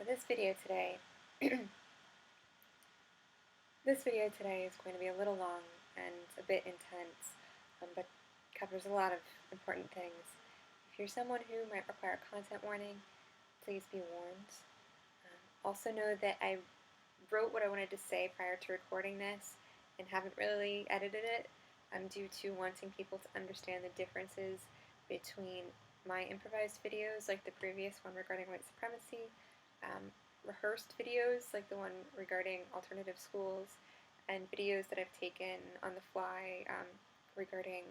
So this video today, this video today is going to be a little long and a bit intense, but covers a lot of important things. If you're someone who might require a content warning, please be warned. Also know that I wrote what I wanted to say prior to recording this and haven't really edited it due to wanting people to understand the differences between my improvised videos, like the previous one regarding white supremacy, rehearsed videos, like the one regarding alternative schools, and videos that I've taken on the fly regarding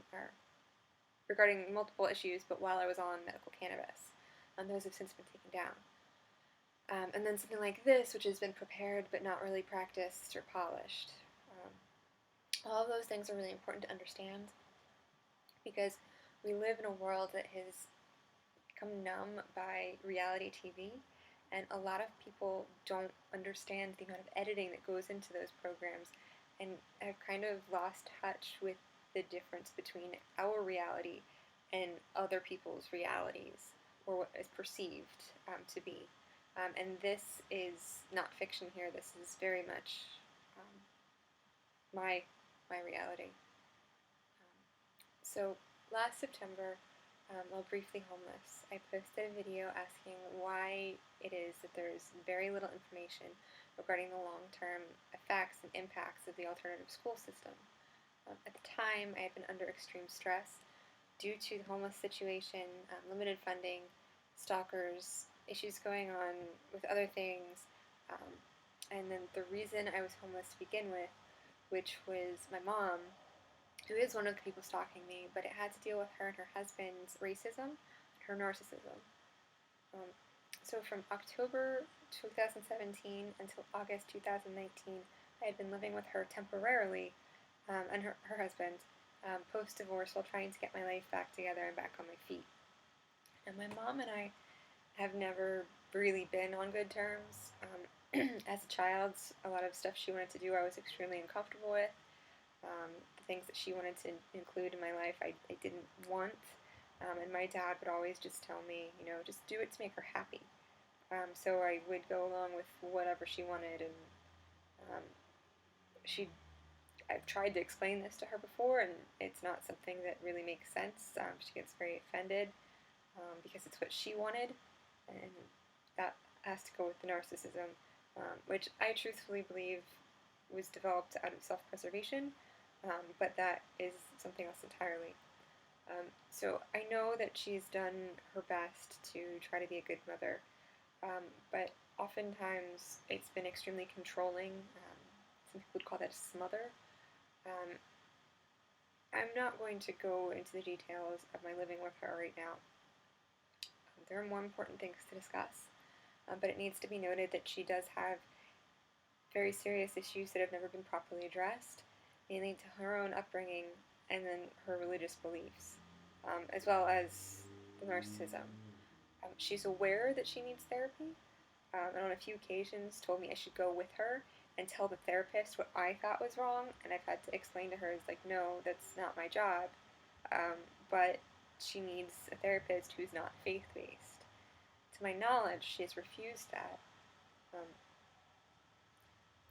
multiple issues, but while I was on medical cannabis. Those have since been taken down. And then something like this, which has been prepared but not really practiced or polished. All of those things are really important to understand because we live in a world that has become numb by reality TV, and a lot of people don't understand the amount of editing that goes into those programs and have kind of lost touch with the difference between our reality and other people's realities, or what is perceived to be. And this is not fiction here, this is very much my reality. So last September, while briefly homeless, I posted a video asking why it is that there's very little information regarding the long-term effects and impacts of the alternative school system. At the time, I had been under extreme stress due to the homeless situation, limited funding, stalkers, issues going on with other things, and then the reason I was homeless to begin with, which was my mom, who is one of the people stalking me, but it had to deal with her and her husband's racism, her narcissism. So from October 2017 until August 2019, I had been living with her temporarily, and her husband, post-divorce, while trying to get my life back together and back on my feet. And my mom and I have never really been on good terms. As a child, a lot of stuff she wanted to do I was extremely uncomfortable with. The things that she wanted to include in my life I didn't want. And my dad would always just tell me, just do it to make her happy. So I would go along with whatever she wanted, and I've tried to explain this to her before, and it's not something that really makes sense. She gets very offended because it's what she wanted, and that has to go with the narcissism, which I truthfully believe was developed out of self-preservation, but that is something else entirely. So I know that she's done her best to try to be a good mother, but oftentimes it's been extremely controlling. Some people would call that a smother. I'm not going to go into the details of my living with her right now. There are more important things to discuss, but it needs to be noted that she does have very serious issues that have never been properly addressed, mainly to her own upbringing and then her religious beliefs, as well as the narcissism. She's aware that she needs therapy, and on a few occasions told me I should go with her and tell the therapist what I thought was wrong, and I've had to explain to her, no, that's not my job, but she needs a therapist who's not faith-based. To my knowledge, she has refused that.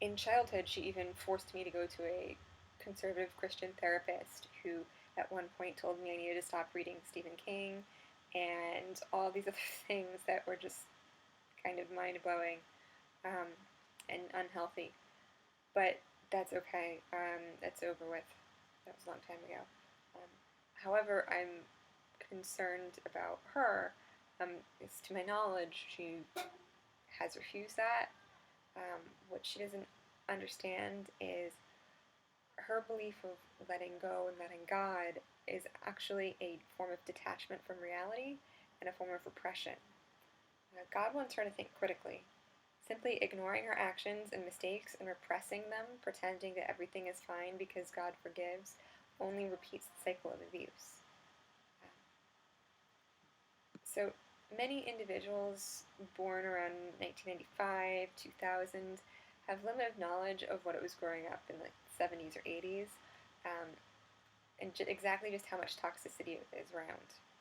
In childhood, she even forced me to go to a conservative Christian therapist who at one point told me I needed to stop reading Stephen King and all these other things that were just kind of mind-blowing and unhealthy. But that's okay. That's over with. That was a long time ago. However, I'm concerned about her. To my knowledge, she has refused that. What she doesn't understand is her belief of letting go and letting God is actually a form of detachment from reality and a form of repression. God wants her to think critically. Simply ignoring her actions and mistakes and repressing them, pretending that everything is fine because God forgives, only repeats the cycle of abuse. So many individuals born around 1995, 2000, have limited knowledge of what it was growing up in the 70s or 80s, and exactly just how much toxicity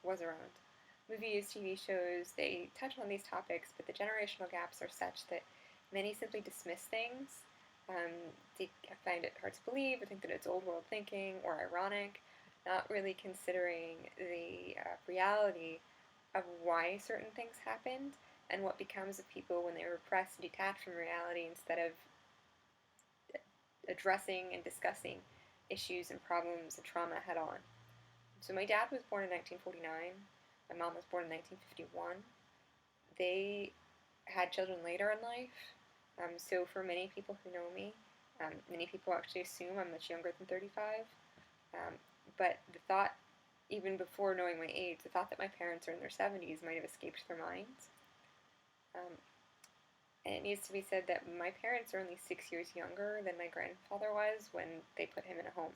was around. movies, TV shows, they touch on these topics, but the generational gaps are such that many simply dismiss things. They find it hard to believe or think that it's old world thinking or ironic, not really considering the reality of why certain things happened and what becomes of people when they repress and detach from reality instead of addressing and discussing issues and problems and trauma head on. So my dad was born in 1949. My mom was born in 1951. They had children later in life. So for many people who know me, many people actually assume I'm much younger than 35. But the thought, even before knowing my age, the thought that my parents are in their 70s might have escaped their minds. And it needs to be said that my parents are only 6 years younger than my grandfather was when they put him in a home,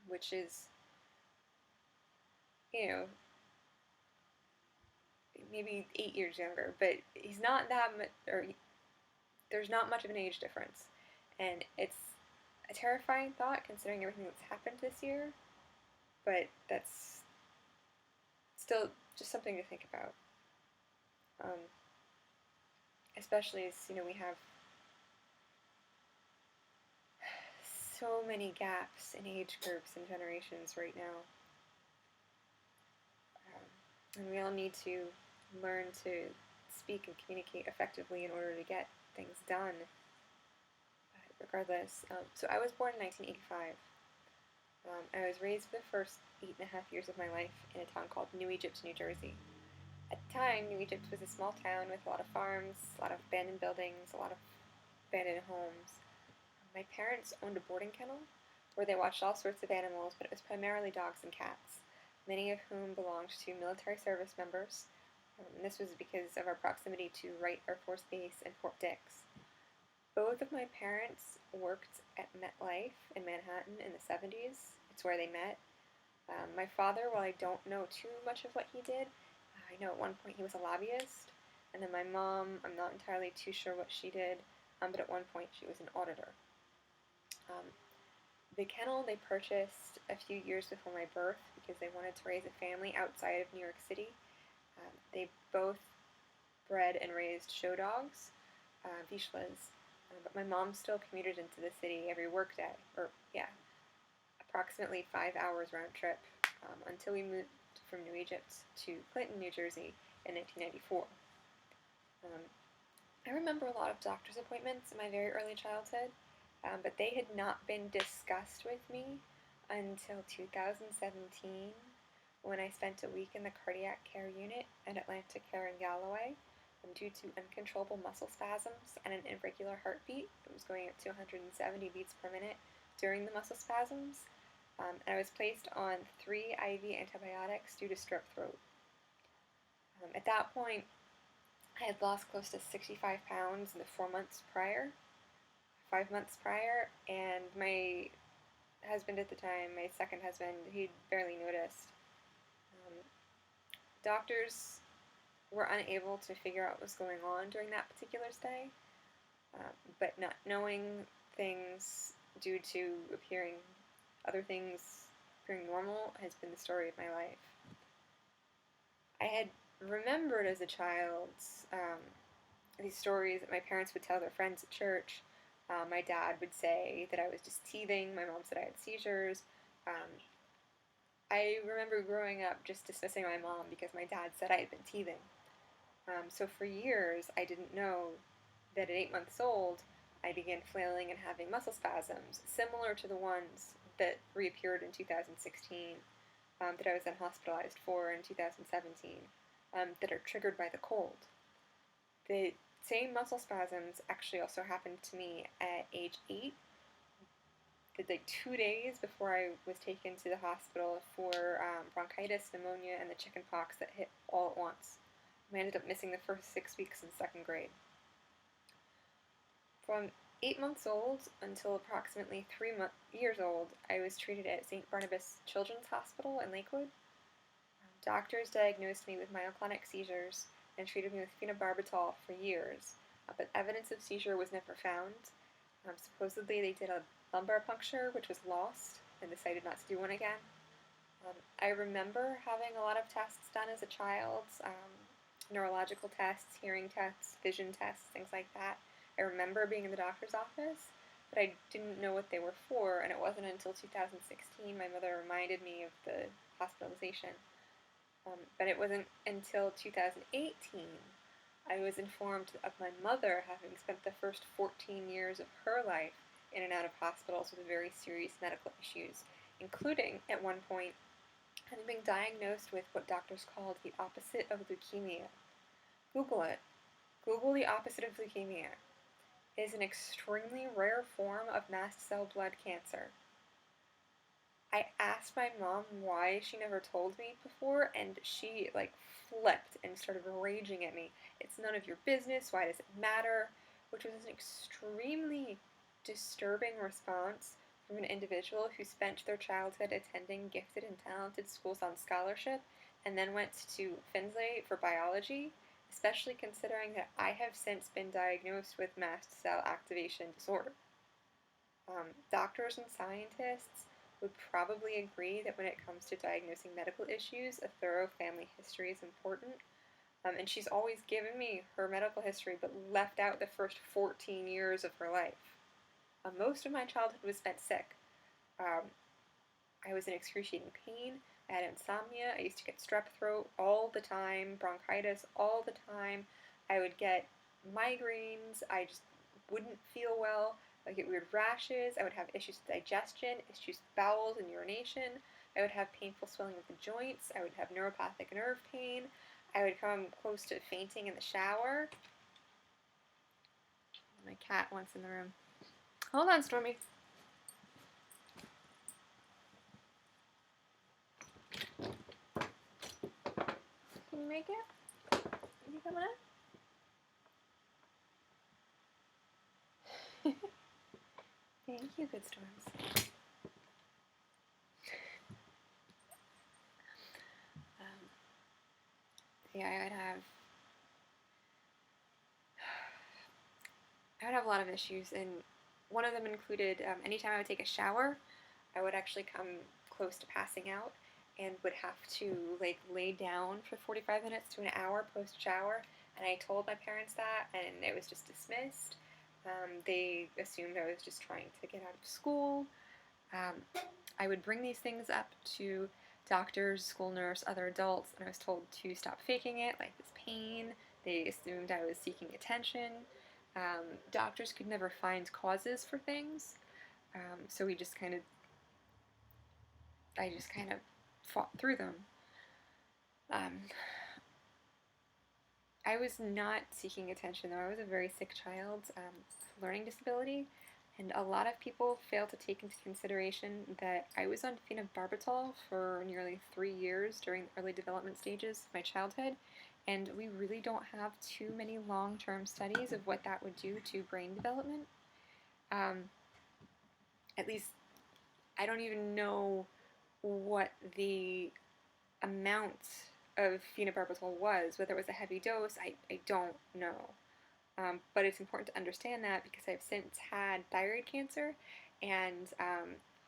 which is, maybe 8 years younger, but he's not that much, or there's not much of an age difference. And it's a terrifying thought considering everything that's happened this year, but that's still just something to think about. Especially as, we have so many gaps in age groups and generations right now. And we all need to learn to speak and communicate effectively in order to get things done. But regardless, so I was born in 1985. I was raised for the first 8.5 years of my life in a town called New Egypt, New Jersey. At the time, New Egypt was a small town with a lot of farms, a lot of abandoned buildings, a lot of abandoned homes. My parents owned a boarding kennel where they watched all sorts of animals, but it was primarily dogs and cats, many of whom belonged to military service members. And this was because of our proximity to Wright Air Force Base and Fort Dix. Both of my parents worked at MetLife in Manhattan in the 70s. It's where they met. My father, while I don't know too much of what he did, I know at one point he was a lobbyist. And then my mom, I'm not entirely too sure what she did, but at one point she was an auditor. The kennel they purchased a few years before my birth because they wanted to raise a family outside of New York City. They both bred and raised show dogs, Vizslas, but my mom still commuted into the city every workday, approximately 5 hours round trip, until we moved from New Egypt to Clinton, New Jersey in 1994. I remember a lot of doctor's appointments in my very early childhood, but they had not been discussed with me until 2017, when I spent a week in the cardiac care unit at Atlantic Care in Galloway due to uncontrollable muscle spasms and an irregular heartbeat. It was going up to 170 beats per minute during the muscle spasms, and I was placed on 3 IV antibiotics due to strep throat. At that point, I had lost close to 65 pounds in the 5 months prior, and my husband at the time, my second husband, he'd barely noticed. Doctors were unable to figure out what was going on during that particular stay, but not knowing things due to other things appearing normal has been the story of my life. I had remembered as a child these stories that my parents would tell their friends at church. My dad would say that I was just teething. My mom said I had seizures. I remember growing up just dismissing my mom because my dad said I had been teething. So for years, I didn't know that at 8 months old, I began flailing and having muscle spasms, similar to the ones that reappeared in 2016, that I was then hospitalized for in 2017, that are triggered by the cold. The same muscle spasms actually also happened to me at age 8, like 2 days before I was taken to the hospital for bronchitis, pneumonia, and the chicken pox that hit all at once. I ended up missing the first 6 weeks in 2nd grade. From 8 months old until approximately 3 years old, I was treated at St. Barnabas Children's Hospital in Lakewood. Doctors diagnosed me with myoclonic seizures and treated me with phenobarbital for years, but evidence of seizure was never found. Supposedly they did a lumbar puncture, which was lost, and decided not to do one again. I remember having a lot of tests done as a child, neurological tests, hearing tests, vision tests, things like that. I remember being in the doctor's office, but I didn't know what they were for, and it wasn't until 2016 my mother reminded me of the hospitalization. But it wasn't until 2018 I was informed of my mother having spent the first 14 years of her life in and out of hospitals with very serious medical issues, including, at one point, having been diagnosed with what doctors called the opposite of leukemia. Google it. Google the opposite of leukemia. It is an extremely rare form of mast cell blood cancer. I asked my mom why she never told me before, and she flipped and started raging at me. It's none of your business. Why does it matter? Which was an extremely disturbing response from an individual who spent their childhood attending gifted and talented schools on scholarship and then went to Finsley for biology, especially considering that I have since been diagnosed with mast cell activation disorder. Doctors and scientists would probably agree that when it comes to diagnosing medical issues, a thorough family history is important. And she's always given me her medical history, but left out the first 14 years of her life. Most of my childhood was spent sick. I was in excruciating pain. I had insomnia. I used to get strep throat all the time, bronchitis all the time. I would get migraines. I just wouldn't feel well. I would get weird rashes. I would have issues with digestion, issues with bowels and urination. I would have painful swelling of the joints. I would have neuropathic nerve pain. I would come close to fainting in the shower. My cat wants in the room. Hold on, Stormy. Can you make it? Are you coming in? Thank you, Good Storms. Yeah, I would have a lot of issues, and one of them included anytime I would take a shower, I would actually come close to passing out and would have to lay down for 45 minutes to an hour post shower. And I told my parents that, and it was just dismissed. They assumed I was just trying to get out of school. I would bring these things up to doctors, school nurse, other adults, and I was told to stop faking it, like this pain. They assumed I was seeking attention. Doctors could never find causes for things, so I just kind of fought through them. I was not seeking attention, though. I was a very sick child, learning disability, and a lot of people fail to take into consideration that I was on phenobarbital for nearly 3 years during the early development stages of my childhood, and we really don't have too many long-term studies of what that would do to brain development. At least, I don't even know what the amount of phenobarbital was, whether it was a heavy dose, I don't know. But it's important to understand that because I've since had thyroid cancer, and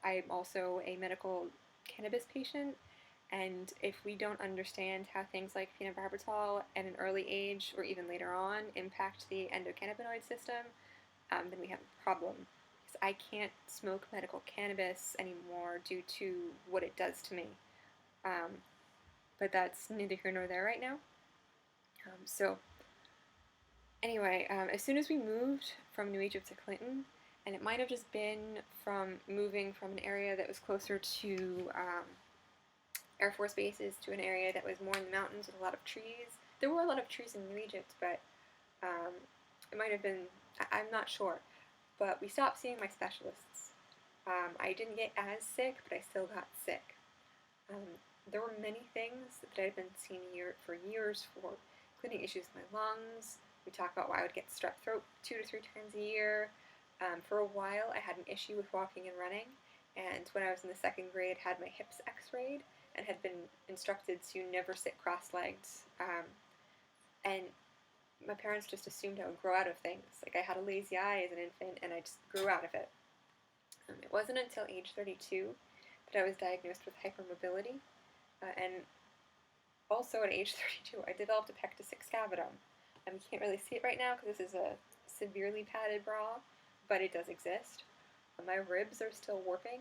I'm also a medical cannabis patient, and if we don't understand how things like phenobarbital at an early age or even later on impact the endocannabinoid system, then we have a problem. Because I can't smoke medical cannabis anymore due to what it does to me. But that's neither here nor there right now. Anyway, as soon as we moved from New Egypt to Clinton, and it might have just been from moving from an area that was closer to Air Force bases to an area that was more in the mountains with a lot of trees. There were a lot of trees in New Egypt, but it might have been, I'm not sure. But we stopped seeing my specialists. I didn't get as sick, but I still got sick. There were many things that I'd been seeing for years for, including issues with my lungs. We talked about why I would get strep throat 2 to 3 times a year. For a while, I had an issue with walking and running, and when I was in the 2nd grade, had my hips x-rayed and had been instructed to never sit cross-legged. And my parents just assumed I would grow out of things. Like I had a lazy eye as an infant, and I just grew out of it. It wasn't until age 32 that I was diagnosed with hypermobility, and also at age 32, I developed a pectus excavatum. You can't really see it right now because this is a severely padded bra, but it does exist. My ribs are still warping.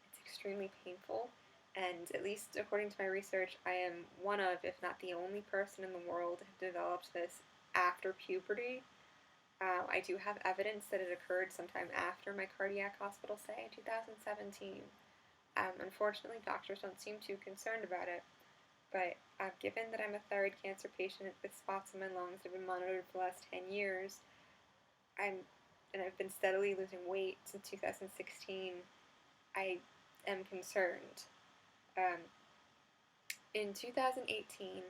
It's extremely painful, and at least according to my research, I am one of, if not the only person in the world to have developed this after puberty. I do have evidence that it occurred sometime after my cardiac hospital stay in 2017. Unfortunately, doctors don't seem too concerned about it, but given that I'm a thyroid cancer patient with spots in my lungs that have been monitored for the last 10 years, I've been steadily losing weight since 2016, I am concerned. Um, in 2018,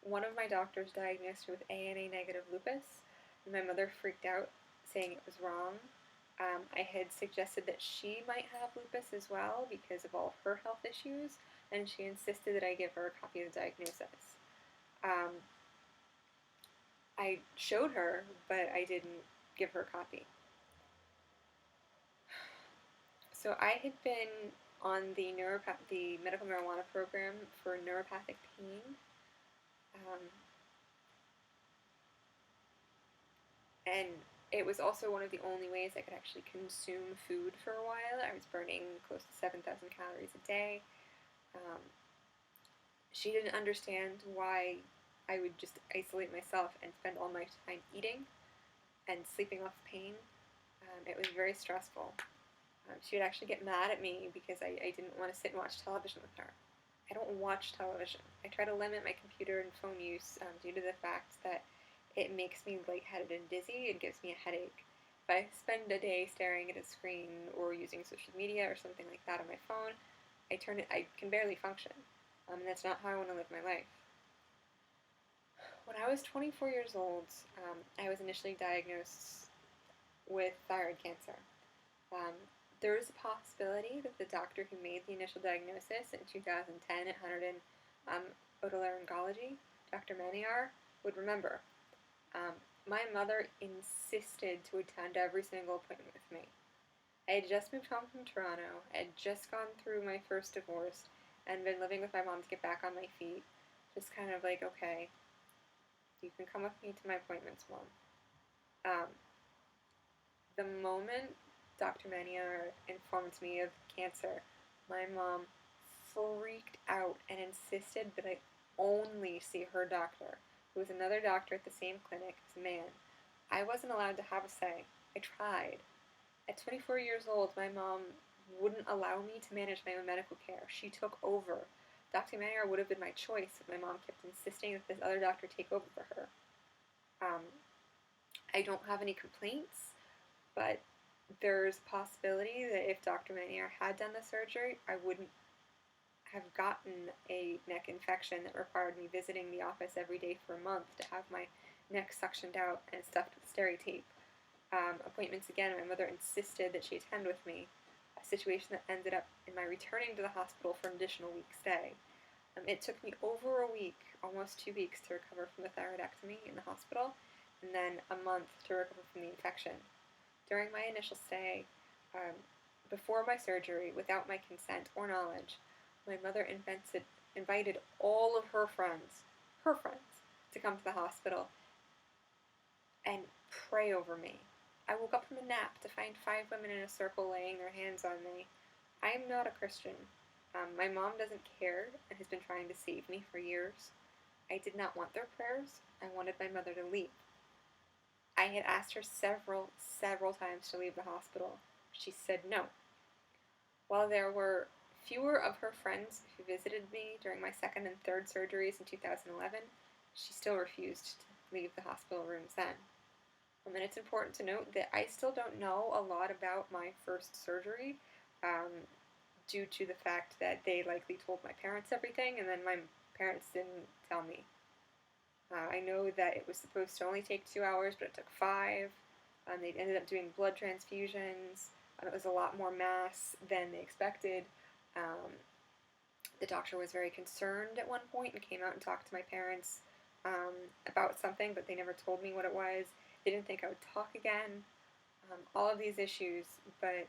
one of my doctors diagnosed me with ANA negative lupus, and my mother freaked out, saying it was wrong. I had suggested that she might have lupus as well because of all of her health issues, and she insisted that I give her a copy of the diagnosis. I showed her, but I didn't give her a copy. So I had been on the medical marijuana program for neuropathic pain. And it was also one of the only ways I could actually consume food for a while. I was burning close to 7,000 calories a day. She didn't understand why I would just isolate myself and spend all my time eating and sleeping off pain. It was very stressful. She would actually get mad at me because I didn't want to sit and watch television with her. I don't watch television. I try to limit my computer and phone use due to the fact that it makes me lightheaded and dizzy and gives me a headache. If I spend a day staring at a screen or using social media or something like that on my phone, I can barely function. And that's not how I want to live my life. When I was 24 years old, I was initially diagnosed with thyroid cancer. There is a possibility that the doctor who made the initial diagnosis in 2010 at Hunterdon Otolaryngology, Dr. Maniar, would remember. My mother insisted to attend every single appointment with me. I had just moved home from Toronto, I had just gone through my first divorce, and been living with my mom to get back on my feet. Just kind of like, okay, you can come with me to my appointments, Mom. The moment Dr. Maniar informed me of cancer, my mom freaked out and insisted that I only see her doctor, who was another doctor at the same clinic as a man. I wasn't allowed to have a say. I tried. At 24 years old, my mom wouldn't allow me to manage my own medical care. She took over. Dr. Maniar would have been my choice if my mom kept insisting that this other doctor take over for her. I don't have any complaints, but there's a possibility that if Dr. Maniar had done the surgery, I wouldn't have gotten a neck infection that required me visiting the office every day for a month to have my neck suctioned out and stuffed with steri tape. Appointments again, my mother insisted that she attend with me, a situation that ended up in my returning to the hospital for an additional week stay. It took me over a week, almost 2 weeks, to recover from the thyroidectomy in the hospital, and then a month to recover from the infection. During my initial stay, before my surgery, without my consent or knowledge, my mother invited all of her friends, to come to the hospital and pray over me. I woke up from a nap to find 5 women in a circle laying their hands on me. I am not a Christian. My mom doesn't care and has been trying to save me for years. I did not want their prayers. I wanted my mother to leave. I had asked her several times to leave the hospital. She said no. While there were fewer of her friends who visited me during my second and third surgeries in 2011, she still refused to leave the hospital rooms then. And it's important to note that I still don't know a lot about my first surgery, due to the fact that they likely told my parents everything, and then my parents didn't tell me. I know that it was supposed to only take 2 hours, but it took 5. They ended up doing blood transfusions. It was a lot more mass than they expected. The doctor was very concerned at one point and came out and talked to my parents about something, but they never told me what it was. They didn't think I would talk again. All of these issues, but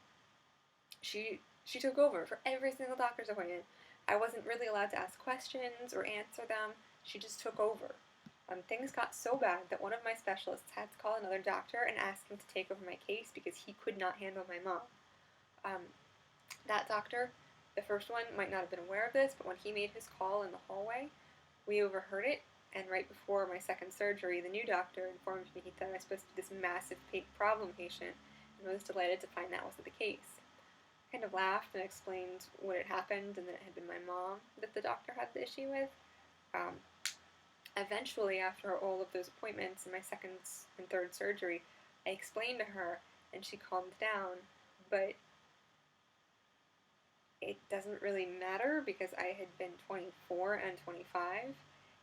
she She took over for every single doctor's appointment. I wasn't really allowed to ask questions or answer them. She just took over. Things got so bad that one of my specialists had to call another doctor and ask him to take over my case because he could not handle my mom. That doctor, the first one, might not have been aware of this, but when he made his call in the hallway, we overheard it, and right before my second surgery, the new doctor informed me that I was supposed to be this massive problem patient, and was delighted to find that wasn't the case. I kind of laughed and explained what had happened and that it had been my mom that the doctor had the issue with. Eventually, after all of those appointments and my second and third surgery, I explained to her, and she calmed down, but it doesn't really matter because I had been 24 and 25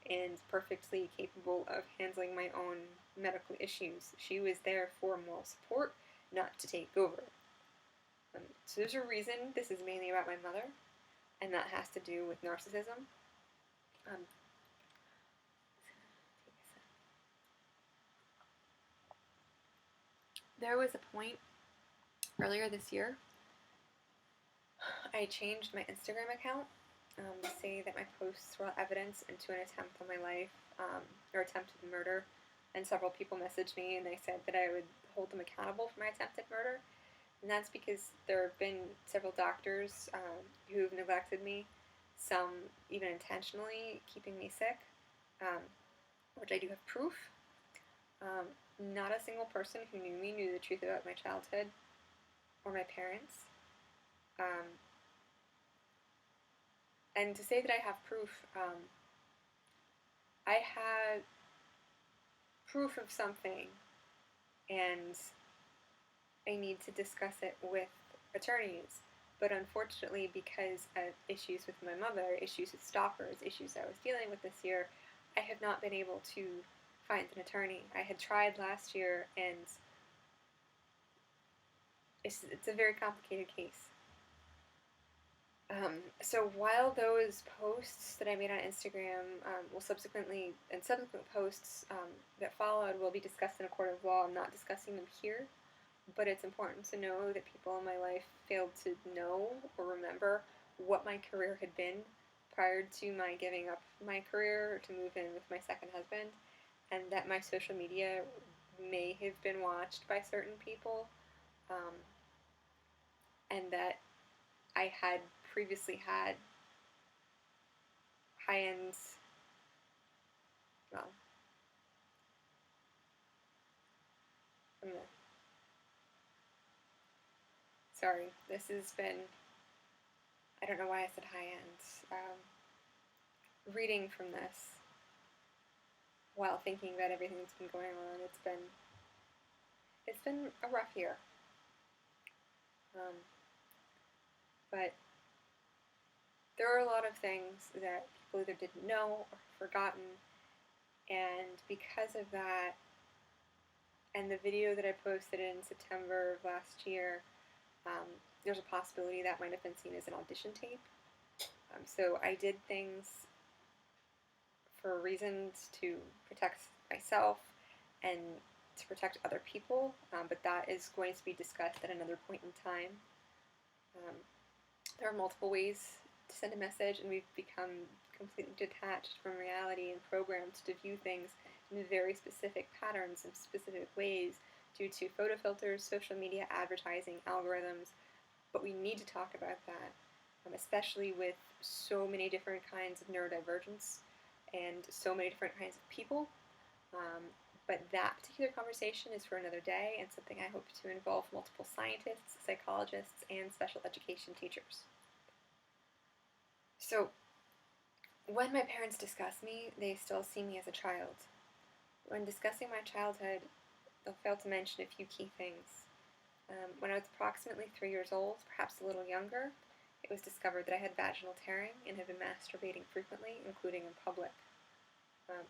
and perfectly capable of handling my own medical issues. She was there for moral support, not to take over. So there's a reason this is mainly about my mother, and that has to do with narcissism. There was a point earlier this year, I changed my Instagram account to say that my posts were evidence into an attempt on my life, or attempted murder, and several people messaged me and they said that I would hold them accountable for my attempted murder, and that's because there have been several doctors who've neglected me, some even intentionally keeping me sick, which I do have proof. Not a single person who knew me knew the truth about my childhood or my parents. And to say that I have proof, I had proof of something, and I need to discuss it with attorneys. But unfortunately, because of issues with my mother, issues with stalkers, issues I was dealing with this year, I have not been able to find an attorney. I had tried last year, and it's a very complicated case. So while those posts that I made on Instagram will subsequent posts that followed will be discussed in a court of law, I'm not discussing them here, but it's important to know that people in my life failed to know or remember what my career had been prior to my giving up my career to move in with my second husband, and that my social media may have been watched by certain people, and that I had previously had high-end, well, sorry, this has been, I don't know why I said high-end, reading from this while thinking about everything that's been going on. It's been a rough year. But there are a lot of things that people either didn't know or forgotten, and because of that, and the video that I posted in September of last year, there's a possibility that might have been seen as an audition tape. So I did things for reasons to protect myself and to protect other people, but that is going to be discussed at another point in time. There are multiple ways to send a message, and we've become completely detached from reality and programmed to view things in very specific patterns and specific ways due to photo filters, social media, advertising, algorithms. But we need to talk about that, especially with so many different kinds of neurodivergence and so many different kinds of people. But that particular conversation is for another day, and something I hope to involve multiple scientists, psychologists, and special education teachers. So, when my parents discuss me, they still see me as a child. When discussing my childhood, they'll fail to mention a few key things. When I was approximately 3 years old, perhaps a little younger, it was discovered that I had vaginal tearing and had been masturbating frequently, including in public.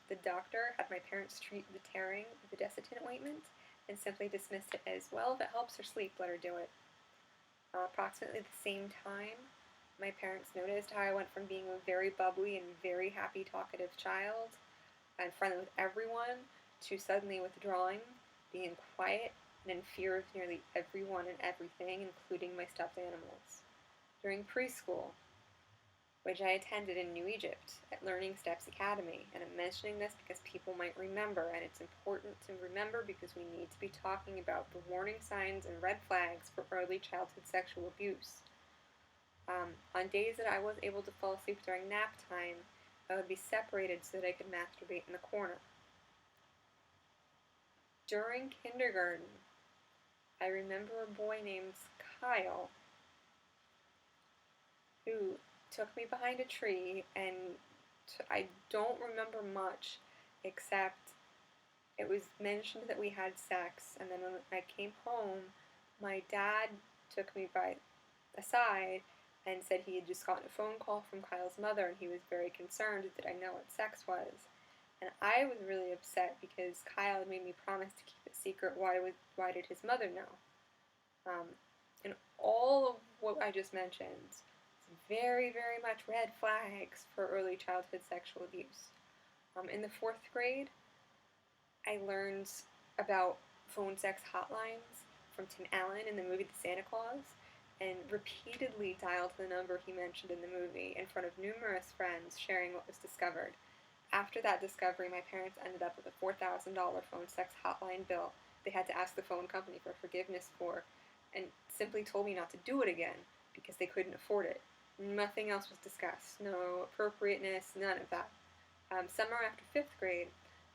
The doctor had my parents treat the tearing with a Desitin ointment and simply dismissed it as, well, if it helps her sleep, let her do it. Approximately the same time, my parents noticed how I went from being a very bubbly and very happy, talkative child and friendly with everyone to suddenly withdrawing, being quiet, and in fear of nearly everyone and everything, including my stuffed animals. during preschool, which I attended in New Egypt at Learning Steps Academy. And I'm mentioning this because people might remember, and it's important to remember because we need to be talking about the warning signs and red flags for early childhood sexual abuse. On days that I was able to fall asleep during nap time, I would be separated so that I could masturbate in the corner. During kindergarten, I remember a boy named Kyle who took me behind a tree, and I don't remember much except it was mentioned that we had sex, and then when I came home, my dad took me aside and said he had just gotten a phone call from Kyle's mother, and he was very concerned that I know what sex was. And I was really upset because Kyle had made me promise to keep it secret. Why did his mother know? And all of what I just mentioned is very, very much red flags for early childhood sexual abuse. In the 4th grade, I learned about phone sex hotlines from Tim Allen in the movie The Santa Claus, and repeatedly dialed the number he mentioned in the movie in front of numerous friends, sharing what was discovered. After that discovery, my parents ended up with a $4,000 phone sex hotline bill they had to ask the phone company for forgiveness for, and simply told me not to do it again because they couldn't afford it. Nothing else was discussed. No appropriateness, none of that. Summer after 5th grade,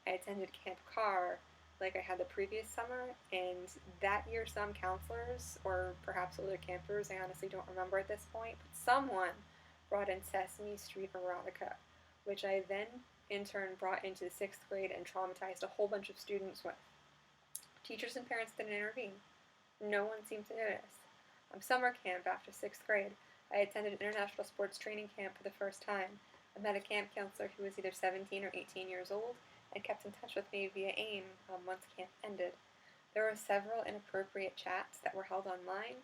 I attended Camp Carr like I had the previous summer, and that year some counselors, or perhaps older campers, I honestly don't remember at this point, but someone brought in Sesame Street erotica, which I then in turn brought into the 6th grade and traumatized a whole bunch of students with. Teachers and parents didn't intervene. No one seemed to notice. Summer camp after 6th grade, I attended an international sports training camp for the first time. I met a camp counselor who was either 17 or 18 years old and kept in touch with me via AIM once camp ended. There were several inappropriate chats that were held online,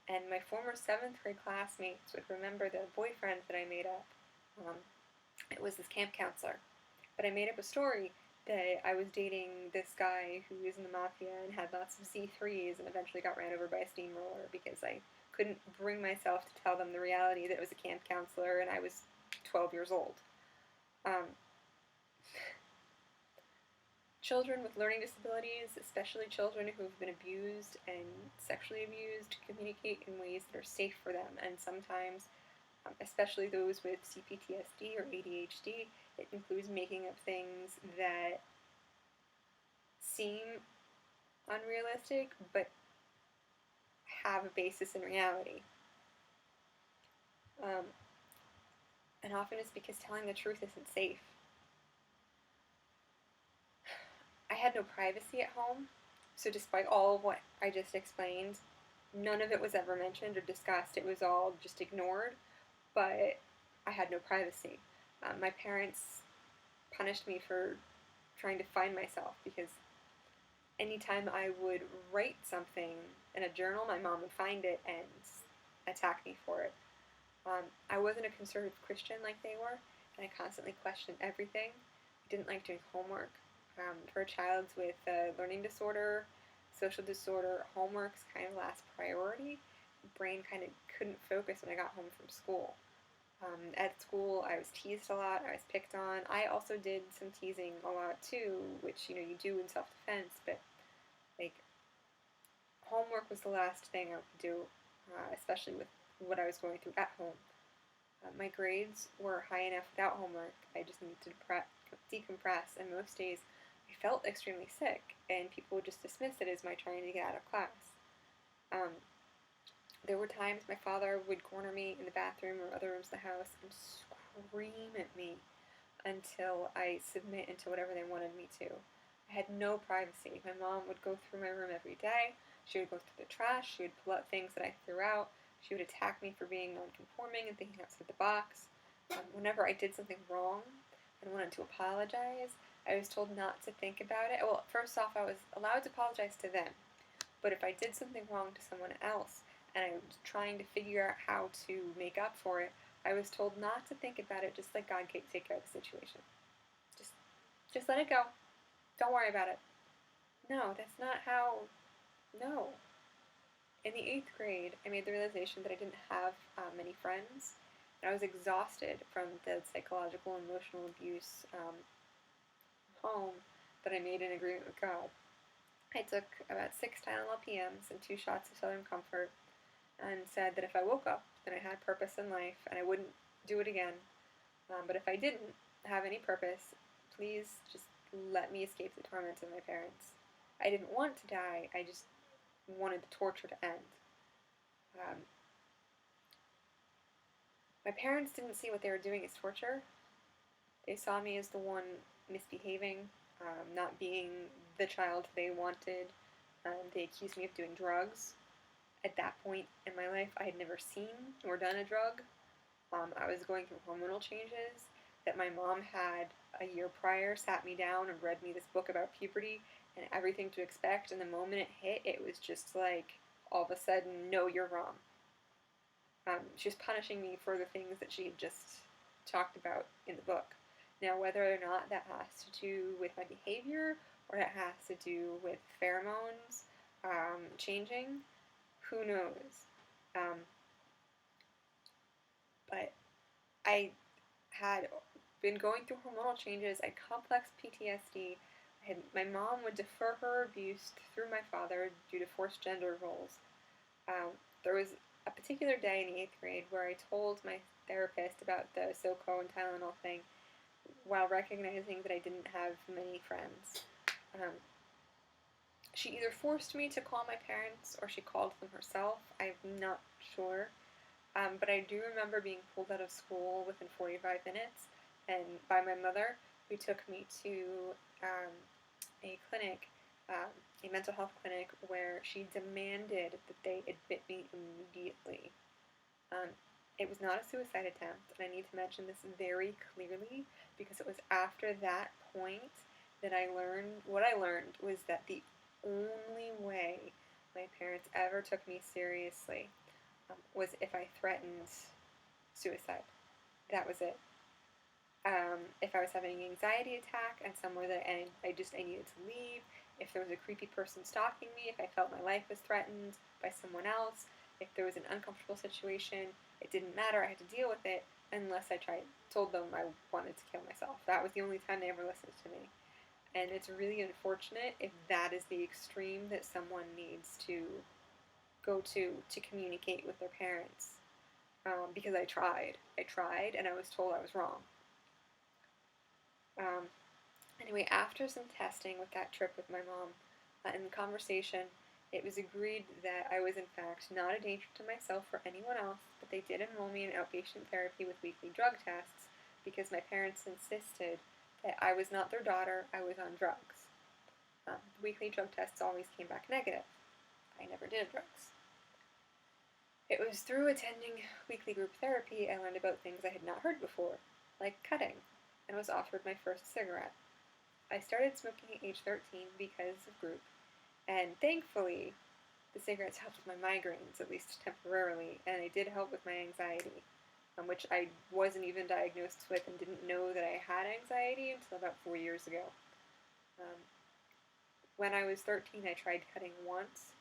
and my former 7th grade classmates would remember the boyfriend that I made up. It was this camp counselor. But I made up a story that I was dating this guy who was in the mafia and had lots of C3s and eventually got ran over by a steamroller because I couldn't bring myself to tell them the reality that it was a camp counselor and I was 12 years old. Children with learning disabilities, especially children who have been abused and sexually abused, communicate in ways that are safe for them, and sometimes, especially those with CPTSD or ADHD, it includes making up things that seem unrealistic but have a basis in reality. And often it's because telling the truth isn't safe. I had no privacy at home, so despite all of what I just explained, none of it was ever mentioned or discussed. It was all just ignored, but I had no privacy. My parents punished me for trying to find myself because anytime I would write something in a journal, my mom would find it and attack me for it. I wasn't a conservative Christian like they were, and I constantly questioned everything. I didn't like doing homework. For a child with a learning disorder, social disorder, homework's kind of last priority. Brain kind of couldn't focus when I got home from school. At school, I was teased a lot. I was picked on. I also did some teasing a lot too, which you do in self-defense. But like, homework was the last thing I would do, especially with what I was going through at home. My grades were high enough without homework. I just needed to decompress, and most days I felt extremely sick, and people would just dismiss it as my trying to get out of class. There were times my father would corner me in the bathroom or other rooms of the house and scream at me until I submit into whatever they wanted me to. I had no privacy. My mom would go through my room every day. She would go through the trash. She would pull out things that I threw out. She would attack me for being non-conforming and thinking outside the box. Whenever I did something wrong and wanted to apologize, I was told not to think about it. Well, first off, I was allowed to apologize to them. But if I did something wrong to someone else and I was trying to figure out how to make up for it, I was told not to think about it, just let God take care of the situation. Just let it go. Don't worry about it. No, that's not how. No. In the 8th grade, I made the realization that I didn't have many friends, and I was exhausted from the psychological and emotional abuse home that I made in agreement with God. I took about 6 Tylenol PMs and 2 shots of Southern Comfort and said that if I woke up, then I had purpose in life and I wouldn't do it again. But if I didn't have any purpose, please just let me escape the torments of my parents. I didn't want to die, I just wanted the torture to end. My parents didn't see what they were doing as torture. They saw me as the one misbehaving, not being the child they wanted. They accused me of doing drugs. At that point in my life, I had never seen or done a drug. I was going through hormonal changes that my mom had a year prior sat me down and read me this book about puberty and everything to expect, and the moment it hit, it was just like, all of a sudden, no, you're wrong. She was punishing me for the things that she had just talked about in the book. Now, whether or not that has to do with my behavior or that has to do with pheromones changing, who knows? But I had been going through hormonal changes. I had complex PTSD. My mom would defer her abuse through my father due to forced gender roles. There was a particular day in the 8th grade where I told my therapist about the SoCo and Tylenol thing while recognizing that I didn't have many friends. She either forced me to call my parents or she called them herself. I'm not sure. But I do remember being pulled out of school within 45 minutes and by my mother, who took me to a clinic, a mental health clinic, where she demanded that they admit me immediately. It was not a suicide attempt, and I need to mention this very clearly because it was after that point that what I learned was that the only way my parents ever took me seriously was if I threatened suicide. That was it. If I was having an anxiety attack and somewhere that I needed to leave, if there was a creepy person stalking me, if I felt my life was threatened by someone else, if there was an uncomfortable situation, it didn't matter. I had to deal with it unless I told them I wanted to kill myself. That was the only time they ever listened to me. And it's really unfortunate if that is the extreme that someone needs to go to communicate with their parents. Because I tried, and I was told I was wrong. Anyway, after some testing with that trip with my mom, in the conversation, it was agreed that I was in fact not a danger to myself or anyone else, but they did enroll me in outpatient therapy with weekly drug tests because my parents insisted that I was not their daughter, I was on drugs. The weekly drug tests always came back negative. I never did drugs. It was through attending weekly group therapy I learned about things I had not heard before, like cutting, and was offered my first cigarette. I started smoking at age 13 because of group, and thankfully, the cigarettes helped with my migraines, at least temporarily, and they did help with my anxiety, which I wasn't even diagnosed with and didn't know that I had anxiety until about 4 years ago. When I was 13, I tried cutting once.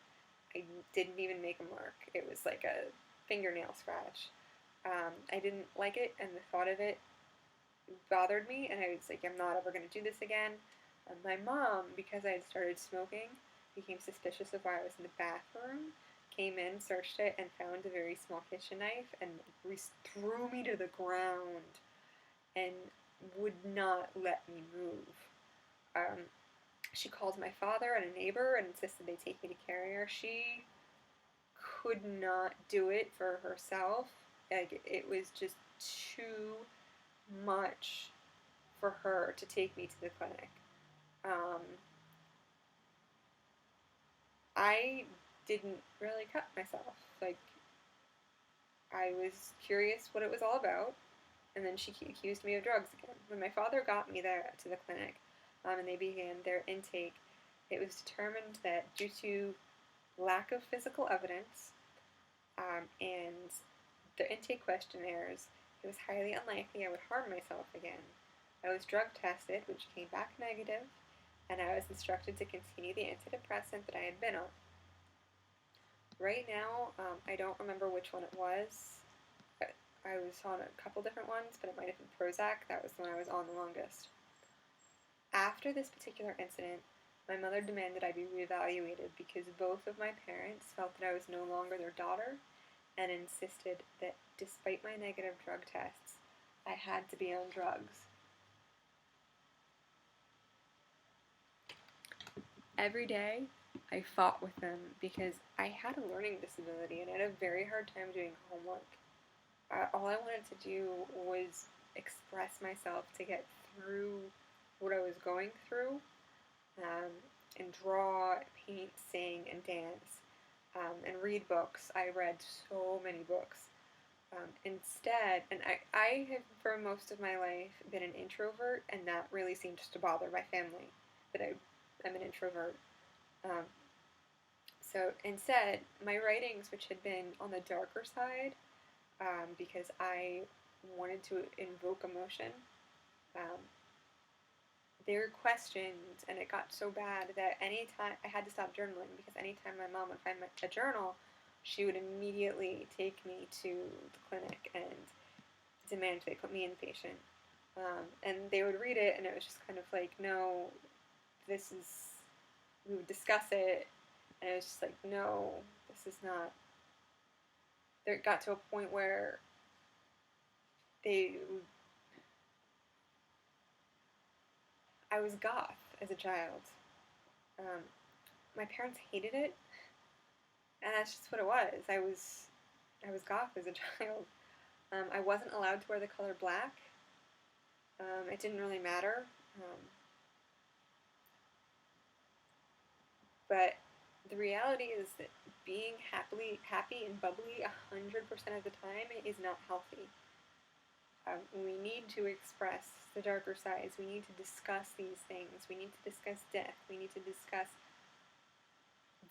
I didn't even make a mark. It was like a fingernail scratch. I didn't like it, and the thought of it bothered me, and I was like, I'm not ever going to do this again. My mom, because I had started smoking, became suspicious of why I was in the bathroom, came in, searched it, and found a very small kitchen knife, and threw me to the ground, and would not let me move. She called my father and a neighbor and insisted they take me to carrier. She could not do it for herself. Like, it was just too much for her to take me to the clinic. I didn't really cut myself. Like, I was curious what it was all about, and then she accused me of drugs again. When my father got me there to the clinic, and they began their intake, it was determined that due to lack of physical evidence and the intake questionnaires, it was highly unlikely I would harm myself again. I was drug tested, which came back negative, and I was instructed to continue the antidepressant that I had been on. Right now, I don't remember which one it was. I was on a couple different ones, but it might have been Prozac. That was the one I was on the longest. After this particular incident, my mother demanded I be reevaluated because both of my parents felt that I was no longer their daughter and insisted that despite my negative drug tests, I had to be on drugs. Every day, I fought with them because I had a learning disability and I had a very hard time doing homework. All I wanted to do was express myself to get through what I was going through, and draw, paint, sing, and dance, and read books. I read so many books. Instead, and I have for most of my life been an introvert, and that really seems to bother my family that I'm an introvert. Um, so instead, my writings, which had been on the darker side, because I wanted to invoke emotion, um, they were questioned, and it got so bad that anytime I had to stop journaling because anytime my mom would find a journal, she would immediately take me to the clinic and demand they put me inpatient. And they would read it, and it was just kind of like, no, this is. We would discuss it, and it was just like, no, this is not. There it got to a point where they. I was goth as a child. Um, my parents hated it, and that's just what it was. I was goth as a child. I wasn't allowed to wear the color black. It didn't really matter. But the reality is that being happy and bubbly 100% of the time is not healthy. We need to express the darker sides. We need to discuss these things. We need to discuss death. We need to discuss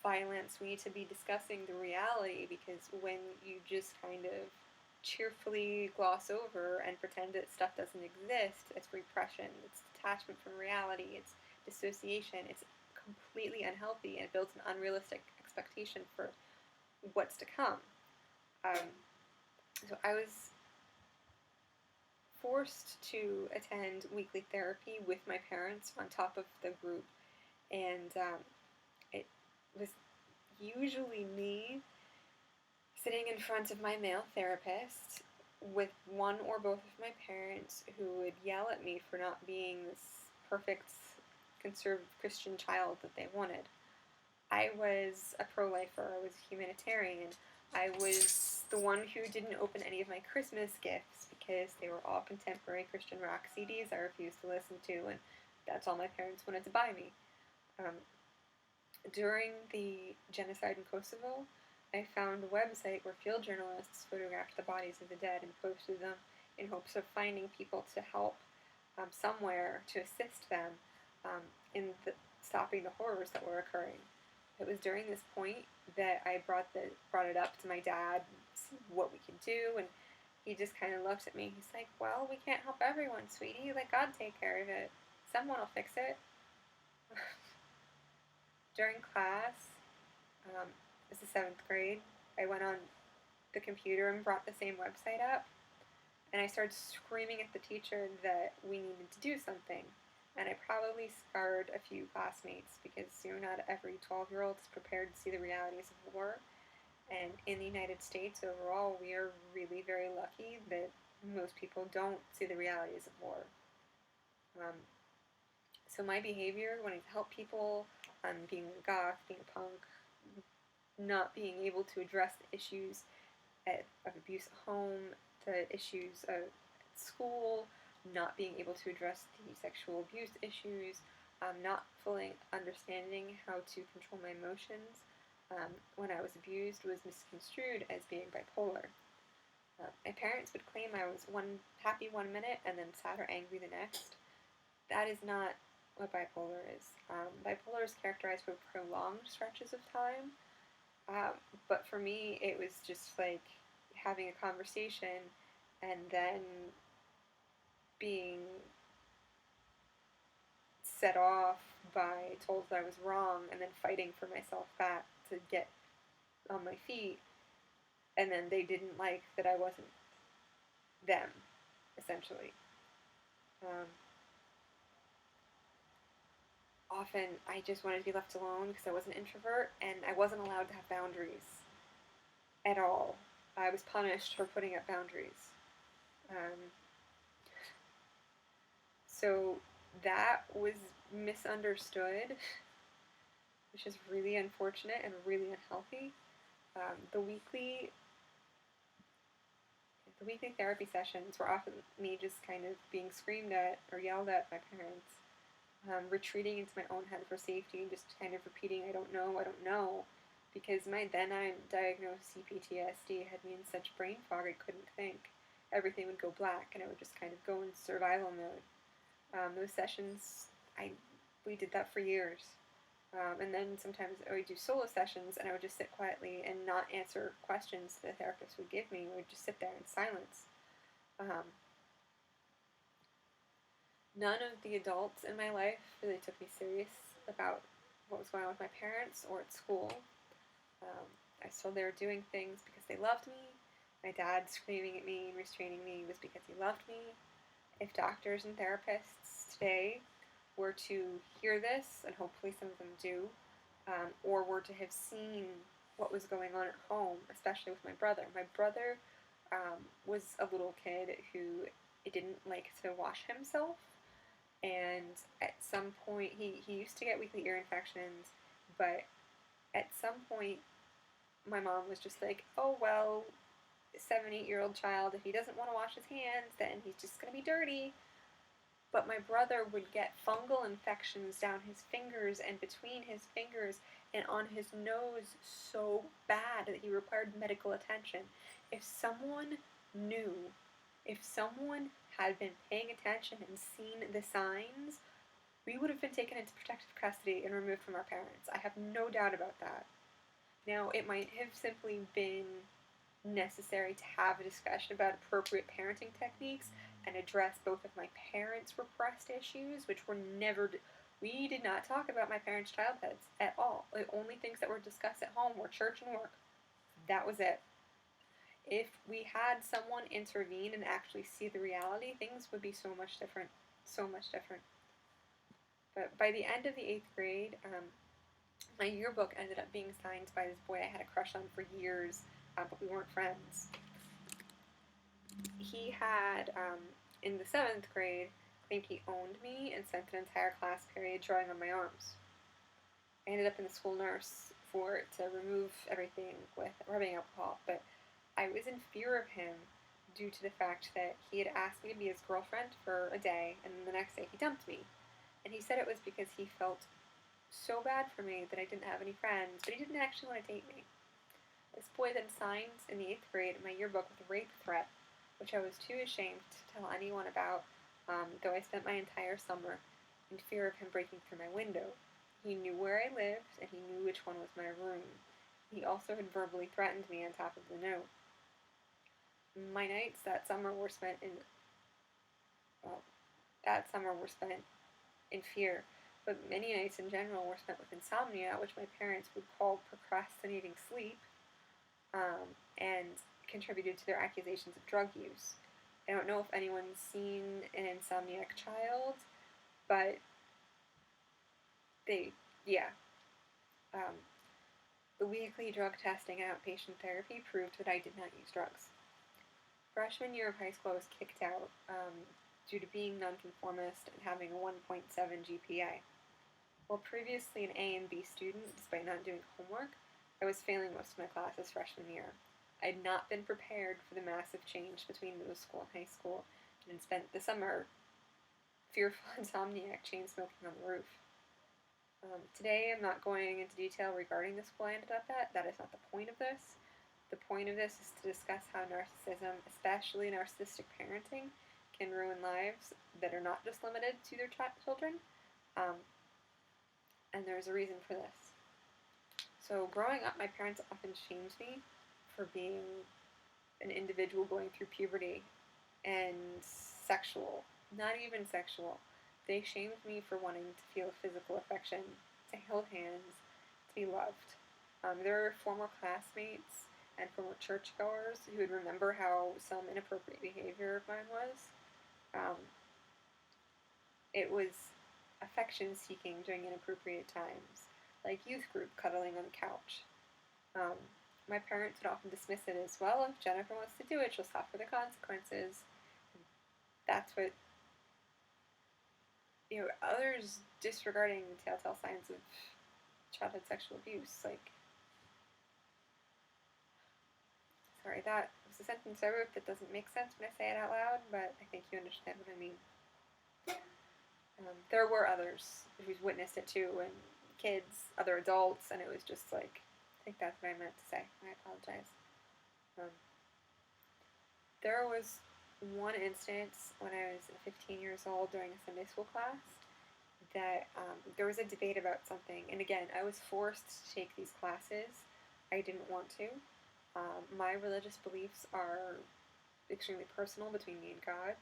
violence. We need to be discussing the reality, because when you just kind of cheerfully gloss over and pretend that stuff doesn't exist, it's repression, it's detachment from reality, it's dissociation, it's completely unhealthy, and it builds an unrealistic expectation for what's to come. So I was forced to attend weekly therapy with my parents on top of the group, and it was usually me sitting in front of my male therapist with one or both of my parents who would yell at me for not being this perfect conservative Christian child that they wanted. I was a pro-lifer, I was a humanitarian, I was the one who didn't open any of my Christmas gifts because they were all contemporary Christian rock CDs I refused to listen to, and that's all my parents wanted to buy me. During the genocide in Kosovo, I found a website where field journalists photographed the bodies of the dead and posted them in hopes of finding people to help somewhere to assist them in stopping the horrors that were occurring. It was during this point that I brought it up to my dad, what we could do, and he just kind of looked at me. He's like, "Well, we can't help everyone, sweetie. Let God take care of it. Someone will fix it." During class, it was the 7th grade, I went on the computer and brought the same website up, and I started screaming at the teacher that we needed to do something. And I probably scarred a few classmates because not every 12-year-old is prepared to see the realities of war. And in the United States overall, we are really very lucky that most people don't see the realities of war. So my behavior, wanting to help people, being a goth, being a punk, not being able to address the issues of abuse at home, the issues of school, not being able to address the sexual abuse issues, not fully understanding how to control my emotions when I was abused was misconstrued as being bipolar. My parents would claim I was happy 1 minute and then sad or angry the next. That is not what bipolar is. Bipolar is characterized by prolonged stretches of time, but for me it was just like having a conversation and then being set off by told that I was wrong and then fighting for myself back to get on my feet, and then they didn't like that I wasn't them, essentially. Um, Often I just wanted to be left alone because I was an introvert and I wasn't allowed to have boundaries at all. I was punished for putting up boundaries. Um, so that was misunderstood, which is really unfortunate and really unhealthy. Um, the weekly the weekly therapy sessions were often me just kind of being screamed at or yelled at by parents, retreating into my own head for safety and just kind of repeating, I don't know, because my then undiagnosed CPTSD had me in such brain fog I couldn't think. Everything would go black and I would just kind of go in survival mode. Those sessions, we did that for years. And then sometimes I would do solo sessions and I would just sit quietly and not answer questions the therapist would give me. We would just sit there in silence. Um, None of the adults in my life really took me serious about what was going on with my parents or at school. Um, I was told they were doing things because they loved me. My dad screaming at me and restraining me was because he loved me. If doctors and therapists today were to hear this, and hopefully some of them do, or were to have seen what was going on at home, especially with my brother. My brother was a little kid who didn't like to wash himself, and at some point, he used to get weekly ear infections, but at some point, my mom was just like, oh, well, 7, 8-year-old child, if he doesn't want to wash his hands, then he's just going to be dirty. But my brother would get fungal infections down his fingers and between his fingers and on his nose so bad that he required medical attention. If someone knew, if someone had been paying attention and seen the signs, we would have been taken into protective custody and removed from our parents. I have no doubt about that. Now, it might have simply been necessary to have a discussion about appropriate parenting techniques and address both of my parents' repressed issues, which were never. We did not talk about my parents' childhoods at all. The only things that were discussed at home were church and work. That was it. If we had someone intervene and actually see the reality, things would be so much different. So much different. But by the end of the 8th grade, my yearbook ended up being signed by this boy I had a crush on for years, but we weren't friends. He had, in the 7th grade, claimed he owned me and spent an entire class period drawing on my arms. I ended up in the school nurse to remove everything with rubbing alcohol, but I was in fear of him due to the fact that he had asked me to be his girlfriend for a day, and then the next day he dumped me. And he said it was because he felt so bad for me that I didn't have any friends, but he didn't actually want to date me. This boy then signed in the 8th grade my yearbook with a rape threat, which I was too ashamed to tell anyone about, though I spent my entire summer in fear of him breaking through my window. He knew where I lived, and he knew which one was my room. He also had verbally threatened me on top of the note. My nights that summer were spent well, in fear, but many nights in general were spent with insomnia, which my parents would call procrastinating sleep, and contributed to their accusations of drug use. I don't know if anyone's seen an insomniac child, but yeah. Um, the weekly drug testing and outpatient therapy proved that I did not use drugs. Freshman year of high school, I was kicked out due to being nonconformist and having a 1.7 GPA. While previously an A and B student, despite not doing homework, I was failing most of my classes freshman year. I had not been prepared for the massive change between middle school and high school, and had spent the summer fearful insomniac chain smoking on the roof. Today, I'm not going into detail regarding the school I ended up at. That is not the point of this. The point of this is to discuss how narcissism, especially narcissistic parenting, can ruin lives that are not just limited to their children. And there's a reason for this. So, growing up, my parents often shamed me for being an individual going through puberty and sexual. Not even sexual. They shamed me for wanting to feel physical affection, to hold hands, to be loved. There were former classmates and former churchgoers who would remember how some inappropriate behavior of mine was. Um, it was affection-seeking during inappropriate times, like youth group cuddling on the couch. Um, my parents would often dismiss it as, well, if Jennifer wants to do it, she'll suffer the consequences. That's what, others disregarding the telltale signs of childhood sexual abuse, sorry, that was a sentence I wrote that doesn't make sense when I say it out loud, but I think you understand what I mean. There were others who witnessed it too, and kids, other adults, and it was just I think that's what I meant to say. I apologize. There was one instance when I was 15 years old during a Sunday school class that there was a debate about something, and again, I was forced to take these classes. I didn't want to. My religious beliefs are extremely personal between me and God,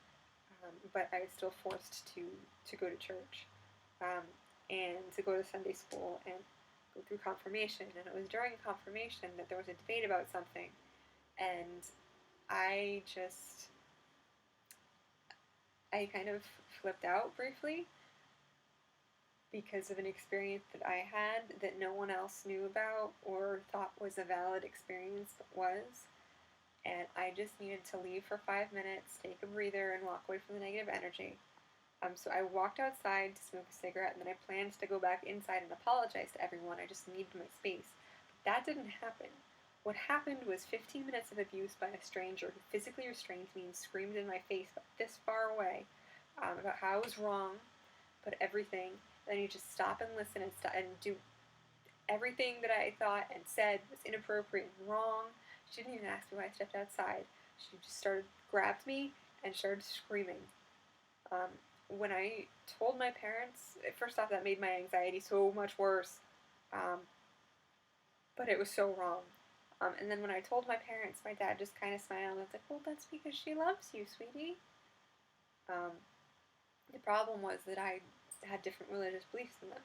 but I was still forced to go to church and to go to Sunday school and go through confirmation. And it was during confirmation that there was a debate about something, and I kind of flipped out briefly because of an experience that I had that no one else knew about or thought was a valid experience, but was. And I just needed to leave for 5 minutes, take a breather, and walk away from the negative energy. So I walked outside to smoke a cigarette, and then I planned to go back inside and apologize to everyone. I just needed my space. But that didn't happen. What happened was 15 minutes of abuse by a stranger who physically restrained me and screamed in my face about this far away about how I was wrong, but everything. Then you just stop and listen and do everything that I thought and said was inappropriate and wrong. She didn't even ask me why I stepped outside. She just grabbed me and started screaming. When I told my parents, first off, that made my anxiety so much worse. But it was so wrong. And then when I told my parents, my dad just kind of smiled and was like, well, that's because she loves you, sweetie. The problem was that I had different religious beliefs than them.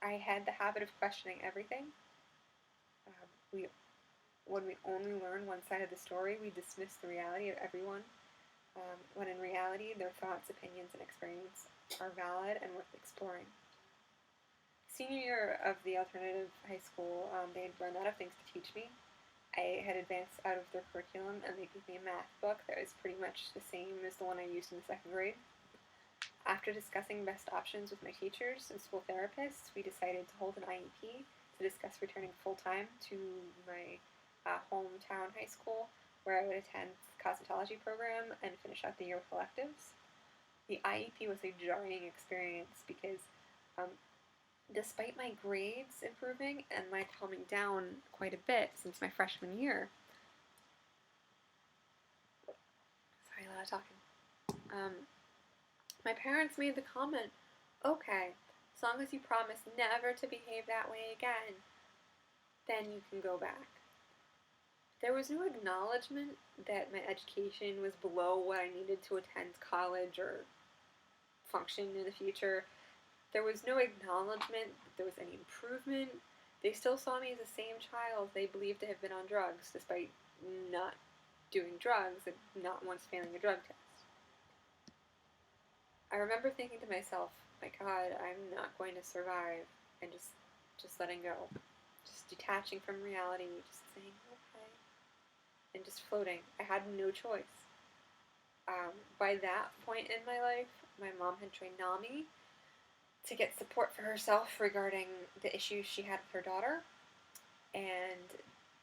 I had the habit of questioning everything. When we only learn one side of the story, we dismiss the reality of everyone, when in reality, their thoughts, opinions, and experience are valid and worth exploring. Senior year of the alternative high school, they had run out of things to teach me. I had advanced out of their curriculum, and they gave me a math book that was pretty much the same as the one I used in the 2nd grade. After discussing best options with my teachers and school therapists, we decided to hold an IEP to discuss returning full-time to my hometown high school, where I would attend the cosmetology program and finish out the year with electives. The IEP was a jarring experience because despite my grades improving and my calming down quite a bit since my freshman year, sorry, a lot of talking, my parents made the comment, okay, as long as you promise never to behave that way again, then you can go back. There was no acknowledgement that my education was below what I needed to attend college or function in the future. There was no acknowledgement that there was any improvement. They still saw me as the same child they believed to have been on drugs, despite not doing drugs and not once failing a drug test. I remember thinking to myself, my God, I'm not going to survive, and just letting go. Just detaching from reality, just saying, okay, and just floating. I had no choice. By that point in my life, my mom had trained NAMI to get support for herself regarding the issues she had with her daughter, and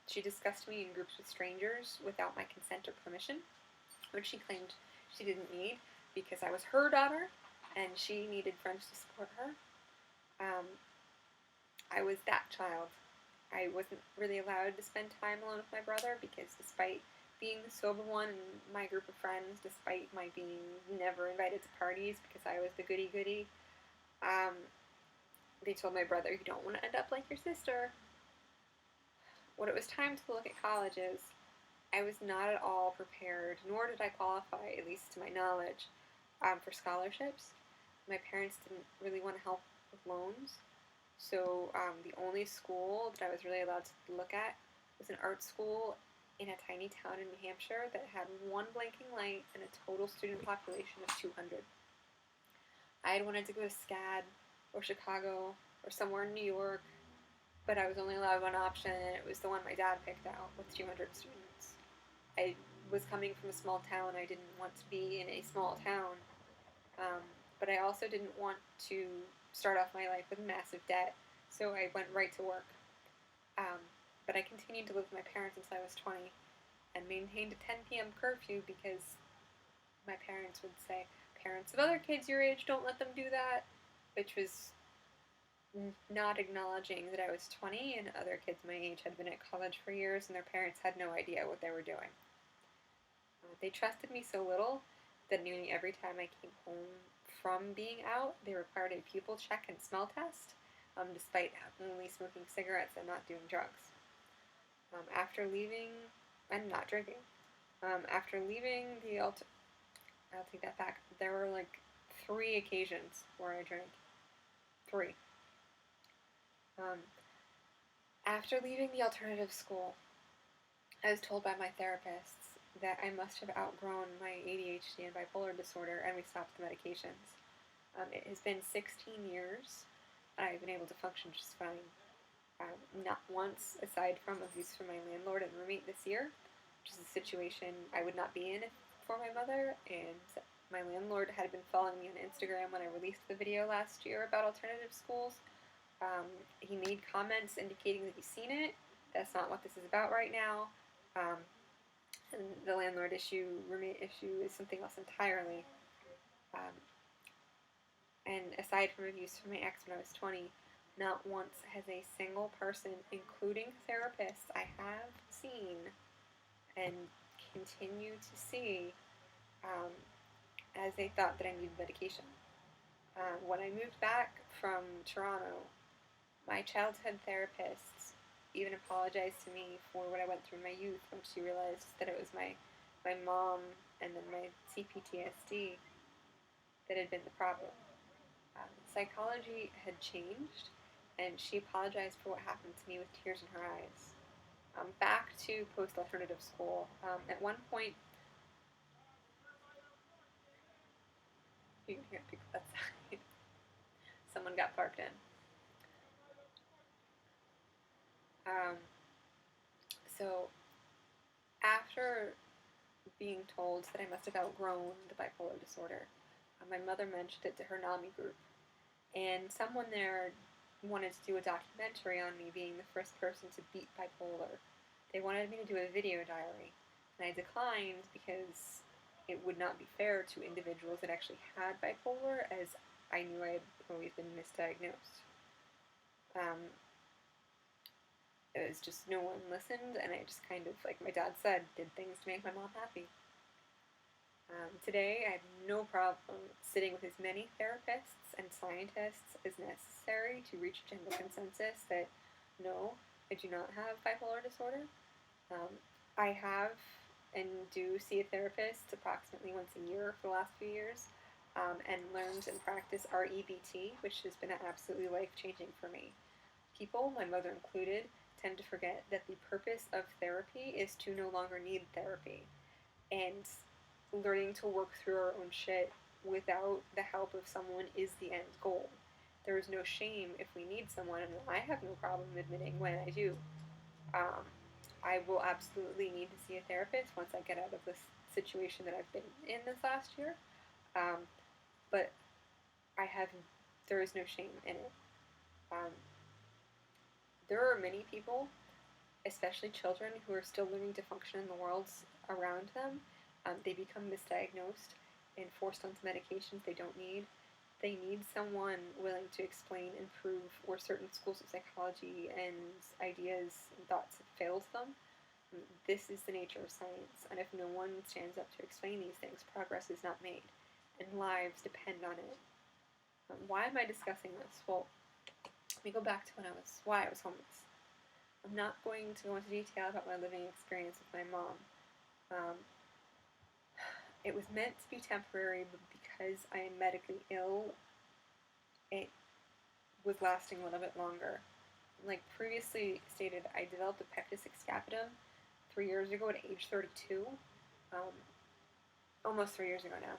she discussed me in groups with strangers without my consent or permission, which she claimed she didn't need because I was her daughter and she needed friends to support her. I was that child. I wasn't really allowed to spend time alone with my brother because despite being the sober one in my group of friends, despite my being never invited to parties because I was the goody-goody, they told my brother, you don't want to end up like your sister. When it was time to look at colleges, I was not at all prepared, nor did I qualify, at least to my knowledge, for scholarships. My parents didn't really want to help with loans. So the only school that I was really allowed to look at was an art school in a tiny town in New Hampshire that had one blinking light and a total student population of 200. I had wanted to go to SCAD or Chicago or somewhere in New York, but I was only allowed one option, and it was the one my dad picked out with 200 students. I was coming from a small town. I didn't want to be in a small town, but I also didn't want to start off my life with massive debt, so I went right to work. Um, but I continued to live with my parents until I was 20 and maintained a 10 p.m. curfew because my parents would say, parents of other kids your age, don't let them do that, which was not acknowledging that I was 20 and other kids my age had been at college for years and their parents had no idea what they were doing. They trusted me so little that nearly every time I came home from being out, they required a pupil check and smell test, despite only smoking cigarettes and not doing drugs. After leaving, and not drinking, after leaving I'll take that back. There were like 3 occasions where I drank. 3. Um, After leaving the alternative school, I was told by my therapists that I must have outgrown my ADHD and bipolar disorder, and we stopped the medications. It has been 16 years, and I've been able to function just fine. Not once, aside from abuse from my landlord and roommate this year, which is a situation I would not be in for my mother, and my landlord had been following me on Instagram when I released the video last year about alternative schools. He made comments indicating that he's seen it. That's not what this is about right now. And the landlord issue, roommate issue, is something else entirely. And aside from abuse from my ex when I was 20, not once has a single person, including therapists I have seen and continue to see, as they thought that I needed medication. When I moved back from Toronto, my childhood therapist even apologized to me for what I went through in my youth when she realized that it was my mom and then my CPTSD that had been the problem. Psychology had changed, and she apologized for what happened to me with tears in her eyes. Back to post-alternative school. At one point, you can hear people outside. Someone got parked in. So after being told that I must have outgrown the bipolar disorder, my mother mentioned it to her NAMI group, and someone there wanted to do a documentary on me being the first person to beat bipolar. They wanted me to do a video diary, and I declined because it would not be fair to individuals that actually had bipolar, as I knew I had always been misdiagnosed. It was just no one listened, and I just kind of, like my dad said, did things to make my mom happy. Today, I have no problem sitting with as many therapists and scientists as necessary to reach a general consensus that no, I do not have bipolar disorder. I have and do see a therapist approximately once a year for the last few years, and learned and practice REBT, which has been absolutely life-changing for me. People, my mother included, tend to forget that the purpose of therapy is to no longer need therapy, and learning to work through our own shit without the help of someone is the end goal. There is no shame if we need someone, and I have no problem admitting when I do. I will absolutely need to see a therapist once I get out of this situation that I've been in this last year, but there is no shame in it. There are many people, especially children, who are still learning to function in the world around them. They become misdiagnosed and forced onto medications they don't need. They need someone willing to explain and prove where certain schools of psychology and ideas and thoughts have failed them. This is the nature of science, and if no one stands up to explain these things, progress is not made, and lives depend on it. Why am I discussing this? Well, let me go back to why I was homeless. I'm not going to go into detail about my living experience with my mom. It was meant to be temporary, but because I am medically ill, it was lasting a little bit longer. Like previously stated, I developed a pectus excapitum 3 years ago at age 32, um, almost 3 years ago now.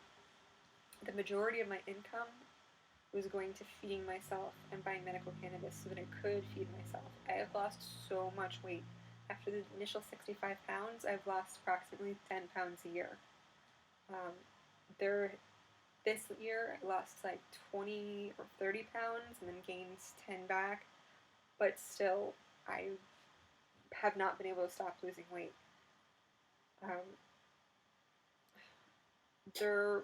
The majority of my income was going to feeding myself and buying medical cannabis so that I could feed myself. I have lost so much weight. After the initial 65 pounds, I've lost approximately 10 pounds a year. Um, this year, I lost like 20 or 30 pounds and then gained 10 back, but still, I have not been able to stop losing weight. There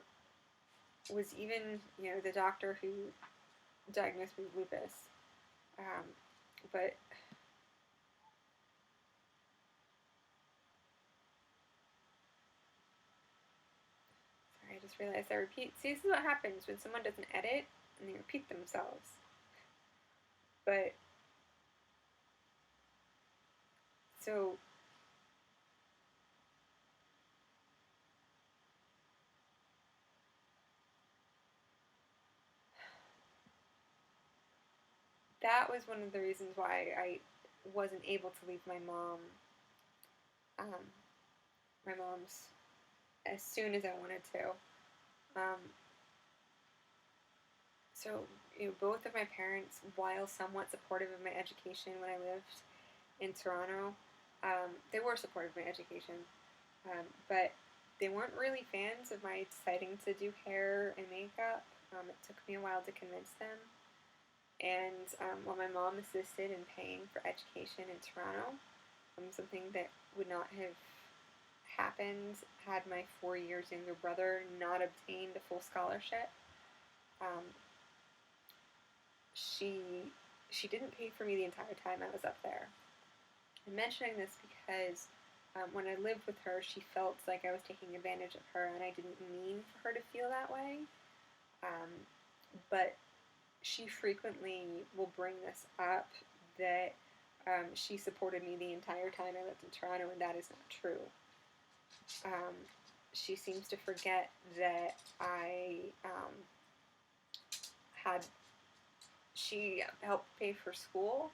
was even, the doctor who diagnosed me with lupus, but sorry, I just realized I repeat. See, this is what happens when someone doesn't edit and they repeat themselves. But, so, that was one of the reasons why I wasn't able to leave my mom's as soon as I wanted to. So, both of my parents, while somewhat supportive of my education when I lived in Toronto, they were supportive of my education, but they weren't really fans of my deciding to do hair and makeup. It took me a while to convince them. And while my mom assisted in paying for education in Toronto, something that would not have happened had my 4 years younger brother not obtained a full scholarship. She didn't pay for me the entire time I was up there. I'm mentioning this because when I lived with her, she felt like I was taking advantage of her, and I didn't mean for her to feel that way. But she frequently will bring this up, that she supported me the entire time I lived in Toronto, and that is not true. She seems to forget that she helped pay for school,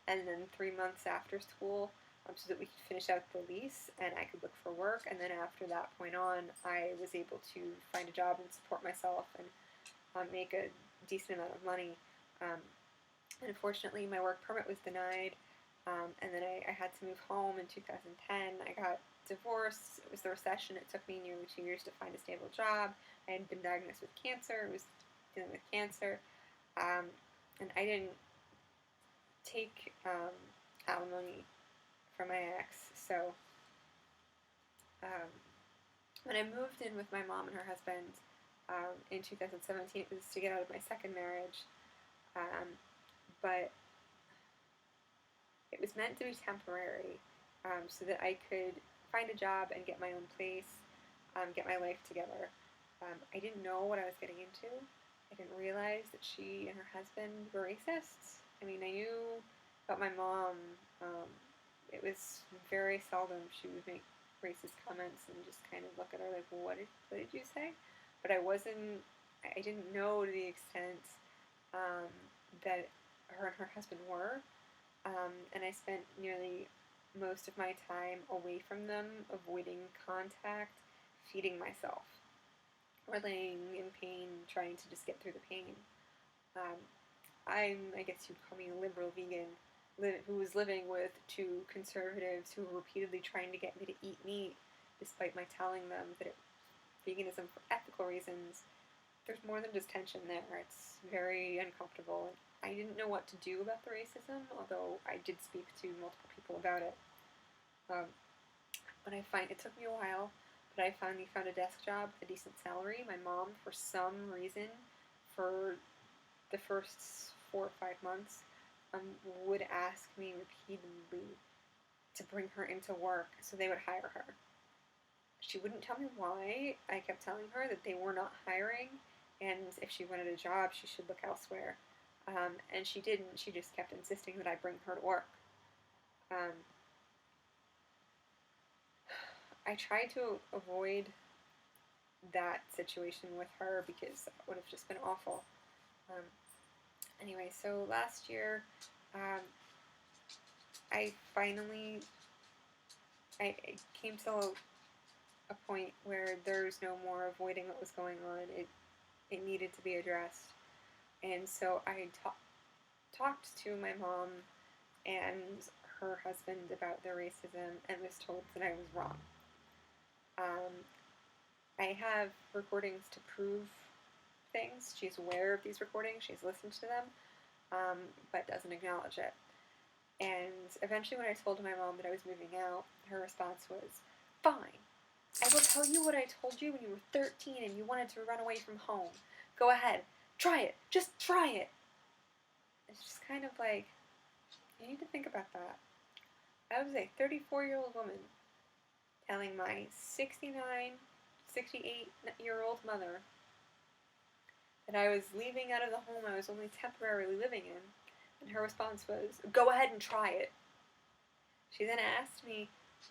and then 3 months after school, so that we could finish out the lease and I could look for work. And then after that point on, I was able to find a job and support myself and make a decent amount of money. Unfortunately, my work permit was denied, and then I had to move home in 2010. I got divorced. It was the recession. It took me nearly 2 years to find a stable job. I had been diagnosed with cancer. I was dealing with cancer, and I didn't take alimony from my ex. So when I moved in with my mom and her husband in 2017, it was to get out of my second marriage, but it was meant to be temporary, so that I could find a job and get my own place, get my life together. I didn't know what I was getting into. I didn't realize that she and her husband were racists. I mean, I knew about my mom. It was very seldom she would make racist comments and just kind of look at her like, well, what did you say? But I didn't know to the extent that her and her husband were. And I spent nearly most of my time away from them, avoiding contact, feeding myself, or laying in pain, trying to just get through the pain. I guess you'd call me a liberal vegan, who was living with two conservatives who were repeatedly trying to get me to eat meat, despite my telling them that veganism for ethical reasons. There's more than just tension there. It's very uncomfortable. I didn't know what to do about the racism, although I did speak to multiple people about it. But it took me a while, but I finally found a desk job with a decent salary. My mom, for some reason, for the first 4 or 5 months, would ask me repeatedly to bring her into work so they would hire her. She wouldn't tell me why. I kept telling her that they were not hiring, and if she wanted a job, she should look elsewhere. And she didn't. She just kept insisting that I bring her to work. I tried to avoid that situation with her because that would have just been awful. Anyway, so last year, um, I finally, it came to a point where there's no more avoiding what was going on. It needed to be addressed. And so I talked to my mom and her husband about their racism and was told that I was wrong. I have recordings to prove things. She's aware of these recordings. She's listened to them, but doesn't acknowledge it. And eventually when I told my mom that I was moving out, her response was, "Fine. I will tell you what I told you when you were 13 and you wanted to run away from home. Go ahead. Try it. Just try it." It's just kind of like, you need to think about that. I was a 34-year-old woman telling my 69, 68-year-old mother that I was leaving out of the home I was only temporarily living in, and her response was, "Go ahead and try it." She then asked me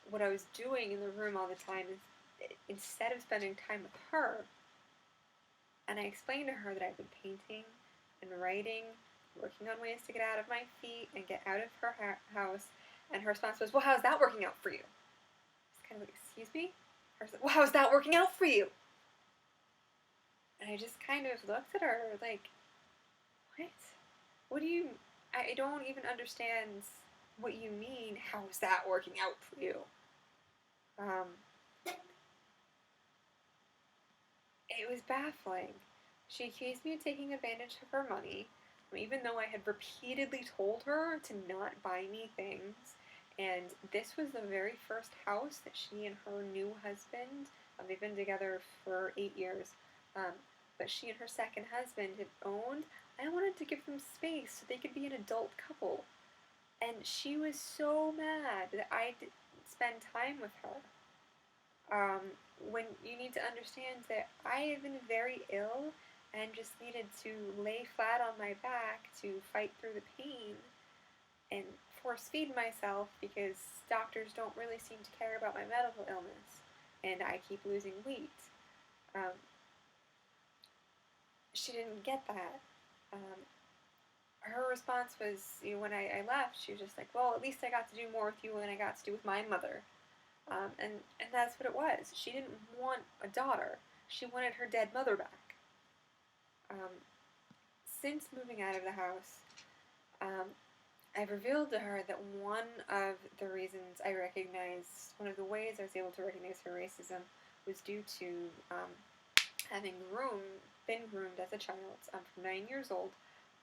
what I was doing in the room all the time instead of spending time with her, and I explained to her that I've been painting and writing, working on ways to get out of my feet and get out of her house, and her response was, "Well, how's that working out for you?" It's kind of like, excuse me? Her said, "Well, how's that working out for you?" And I just kind of looked at her like, what? What do you... I don't even understand what you mean, how's that working out for you? It was baffling. She accused me of taking advantage of her money, even though I had repeatedly told her to not buy me things. And this was the very first house that she and her new husband, they've been together for 8 years, but she and her second husband had owned. I wanted to give them space so they could be an adult couple. And she was so mad that I didn't spend time with her. When you need to understand that I have been very ill and just needed to lay flat on my back to fight through the pain and force feed myself because doctors don't really seem to care about my medical illness and I keep losing weight. She didn't get that. Her response was, when I left, she was just like, "Well, at least I got to do more with you than I got to do with my mother." And that's what it was. She didn't want a daughter. She wanted her dead mother back. Since moving out of the house, I've revealed to her that one of the reasons I recognized, one of the ways I was able to recognize her racism was due to having been groomed as a child from 9 years old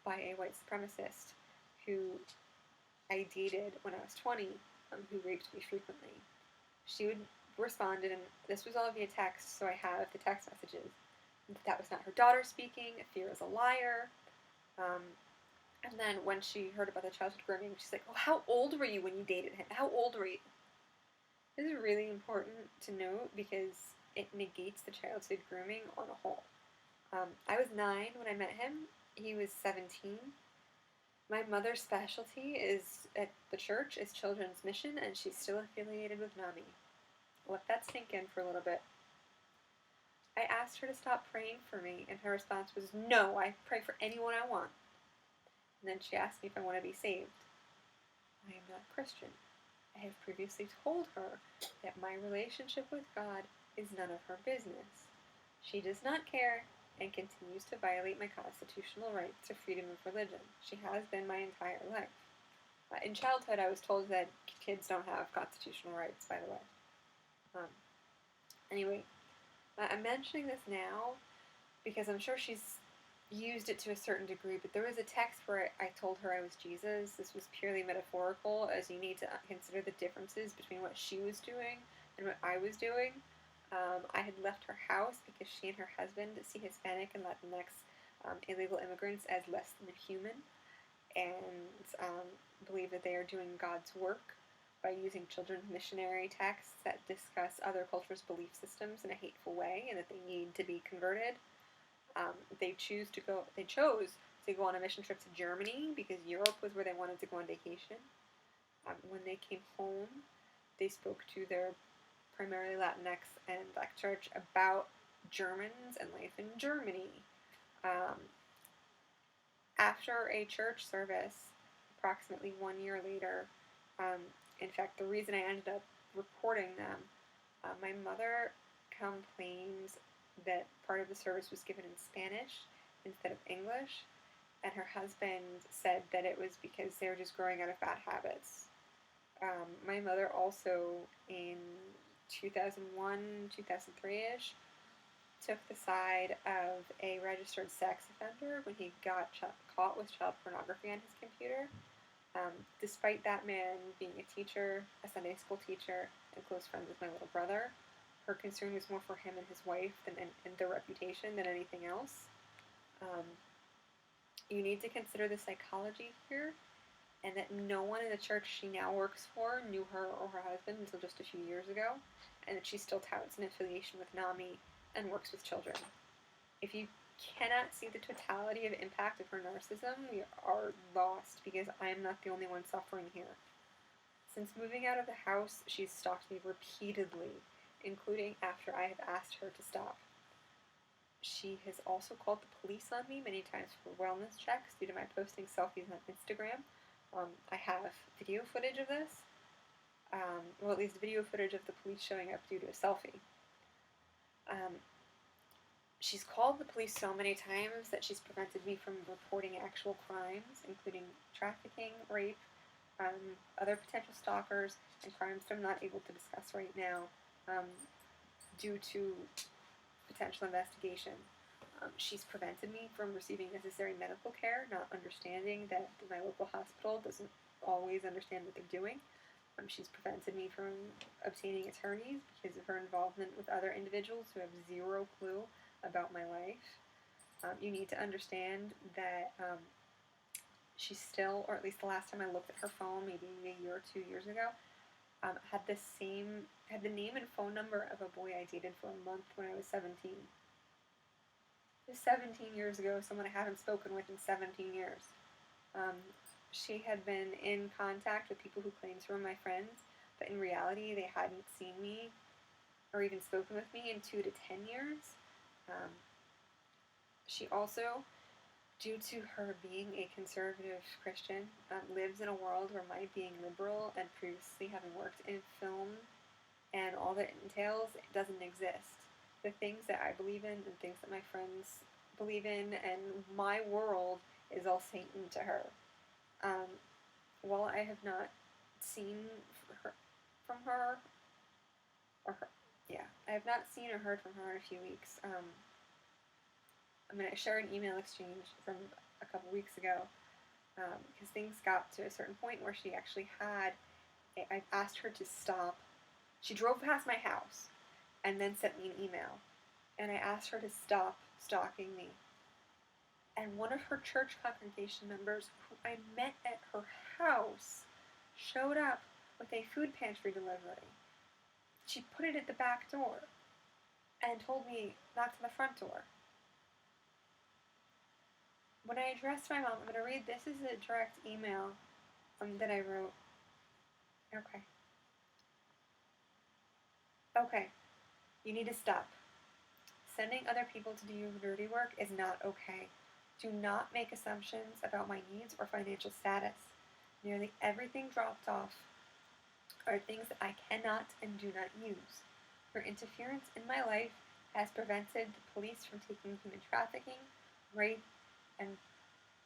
by a white supremacist who I dated when I was 20, who raped me frequently. She would respond, and this was all via text, so I have the text messages. That was not her daughter speaking. Fear is a liar. And then when she heard about the childhood grooming, she's like, "Oh, how old were you when you dated him? How old were you?" This is really important to note because it negates the childhood grooming on a whole. I was 9 when I met him. He was 17. My mother's specialty is at the church is Children's Mission, and she's still affiliated with NAMI. Let that sink in for a little bit. I asked her to stop praying for me, and her response was, "No, I pray for anyone I want." And then she asked me if I want to be saved. I am not Christian. I have previously told her that my relationship with God is none of her business. She does not care and continues to violate my constitutional right to freedom of religion. She has been my entire life. In childhood, I was told that kids don't have constitutional rights, by the way. Anyway, I'm mentioning this now because I'm sure she's used it to a certain degree, but there was a text where I told her I was Jesus. This was purely metaphorical, as you need to consider the differences between what she was doing and what I was doing. I had left her house because she and her husband see Hispanic and Latinx illegal immigrants as less than human, and believe that they are doing God's work by using children's missionary texts that discuss other cultures' belief systems in a hateful way, and that they need to be converted. They chose to go on a mission trip to Germany because Europe was where they wanted to go on vacation. When they came home, they spoke to their primarily Latinx and Black church about Germans and life in Germany. after a church service, approximately 1 year later, in fact, the reason I ended up reporting them, my mother complained that part of the service was given in Spanish instead of English, and her husband said that it was because they were just growing out of bad habits. My mother also, in 2001, 2003-ish, took the side of a registered sex offender when he got caught with child pornography on his computer. Despite that man being a teacher, a Sunday school teacher, and close friends with my little brother, her concern was more for him and his wife and their reputation than anything else. You need to consider the psychology here, and that no one in the church she now works for knew her or her husband until just a few years ago, and that she still touts an affiliation with NAMI and works with children. If you cannot see the totality of impact of her narcissism, we are lost, because I am not the only one suffering here. Since moving out of the house, she's stalked me repeatedly, including after I have asked her to stop. She has also called the police on me many times for wellness checks due to my posting selfies on Instagram. I have video footage of this. Well, at least video footage of the police showing up due to a selfie. She's called the police so many times that she's prevented me from reporting actual crimes, including trafficking, rape, other potential stalkers, and crimes that I'm not able to discuss right now due to potential investigation. She's prevented me from receiving necessary medical care, not understanding that my local hospital doesn't always understand what they're doing. She's prevented me from obtaining attorneys because of her involvement with other individuals who have zero clue about my life. You need to understand that she still, or at least the last time I looked at her phone, maybe a year or 2 years ago, had the name and phone number of a boy I dated for a month when I was 17. It was 17 years ago, someone I haven't spoken with in 17 years. She had been in contact with people who claimed to were my friends, but in reality they hadn't seen me or even spoken with me in 2 to 10 years. She also, due to her being a conservative Christian, lives in a world where my being liberal and previously having worked in film and all that it entails doesn't exist. The things that I believe in and things that my friends believe in and my world is all Satan to her. While I have not seen from her, I have not seen or heard from her in a few weeks. I'm going to share an email exchange from a couple weeks ago, because things got to a certain point where she actually had, I asked her to stop. She drove past my house and then sent me an email, and I asked her to stop stalking me. And one of her church congregation members, who I met at her house, showed up with a food pantry delivery. She put it at the back door and told me not to the front door. When I addressed my mom, I'm going to read, this is a direct email that I wrote. Okay, you need to stop. Sending other people to do your dirty work is not okay. Do not make assumptions about my needs or financial status. Nearly everything dropped off are things that I cannot and do not use. Her interference in my life has prevented the police from taking human trafficking, rape, and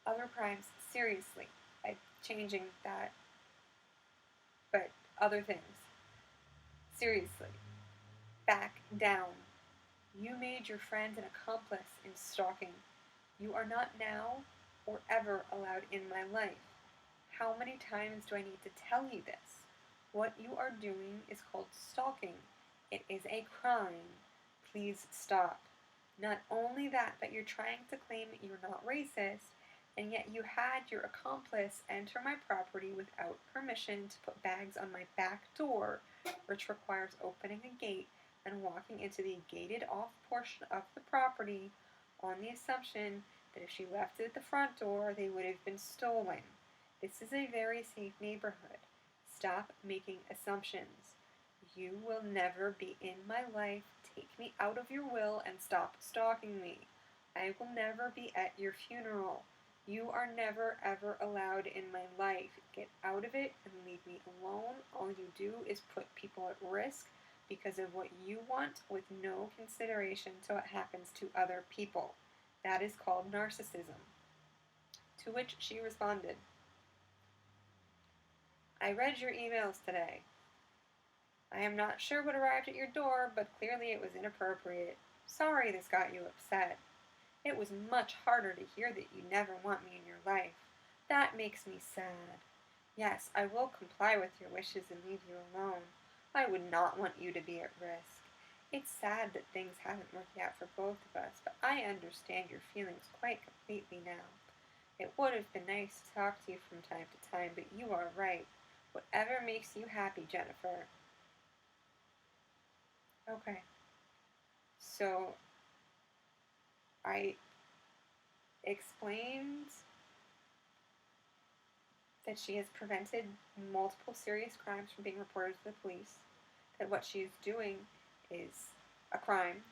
other crimes seriously by changing that, but other things. Seriously. Back down. You made your friend an accomplice in stalking. You are not now or ever allowed in my life. How many times do I need to tell you this? What you are doing is called stalking. It is a crime. Please stop. Not only that, but you're trying to claim you're not racist, and yet you had your accomplice enter my property without permission to put bags on my back door, which requires opening a gate and walking into the gated off portion of the property on the assumption that if she left it at the front door, they would have been stolen. This is a very safe neighborhood. Stop making assumptions. You will never be in my life. Take me out of your will and stop stalking me. I will never be at your funeral. You are never ever allowed in my life. Get out of it and leave me alone. All you do is put people at risk because of what you want with no consideration to what happens to other people. That is called narcissism. To which she responded, I read your emails today. I am not sure what arrived at your door, but clearly it was inappropriate. Sorry this got you upset. It was much harder to hear that you never want me in your life. That makes me sad. Yes, I will comply with your wishes and leave you alone. I would not want you to be at risk. It's sad that things haven't worked out for both of us, but I understand your feelings quite completely now. It would have been nice to talk to you from time to time, but you are right. Whatever makes you happy, Jennifer. Okay. So, I explained that she has prevented multiple serious crimes from being reported to the police, that what she is doing is a crime,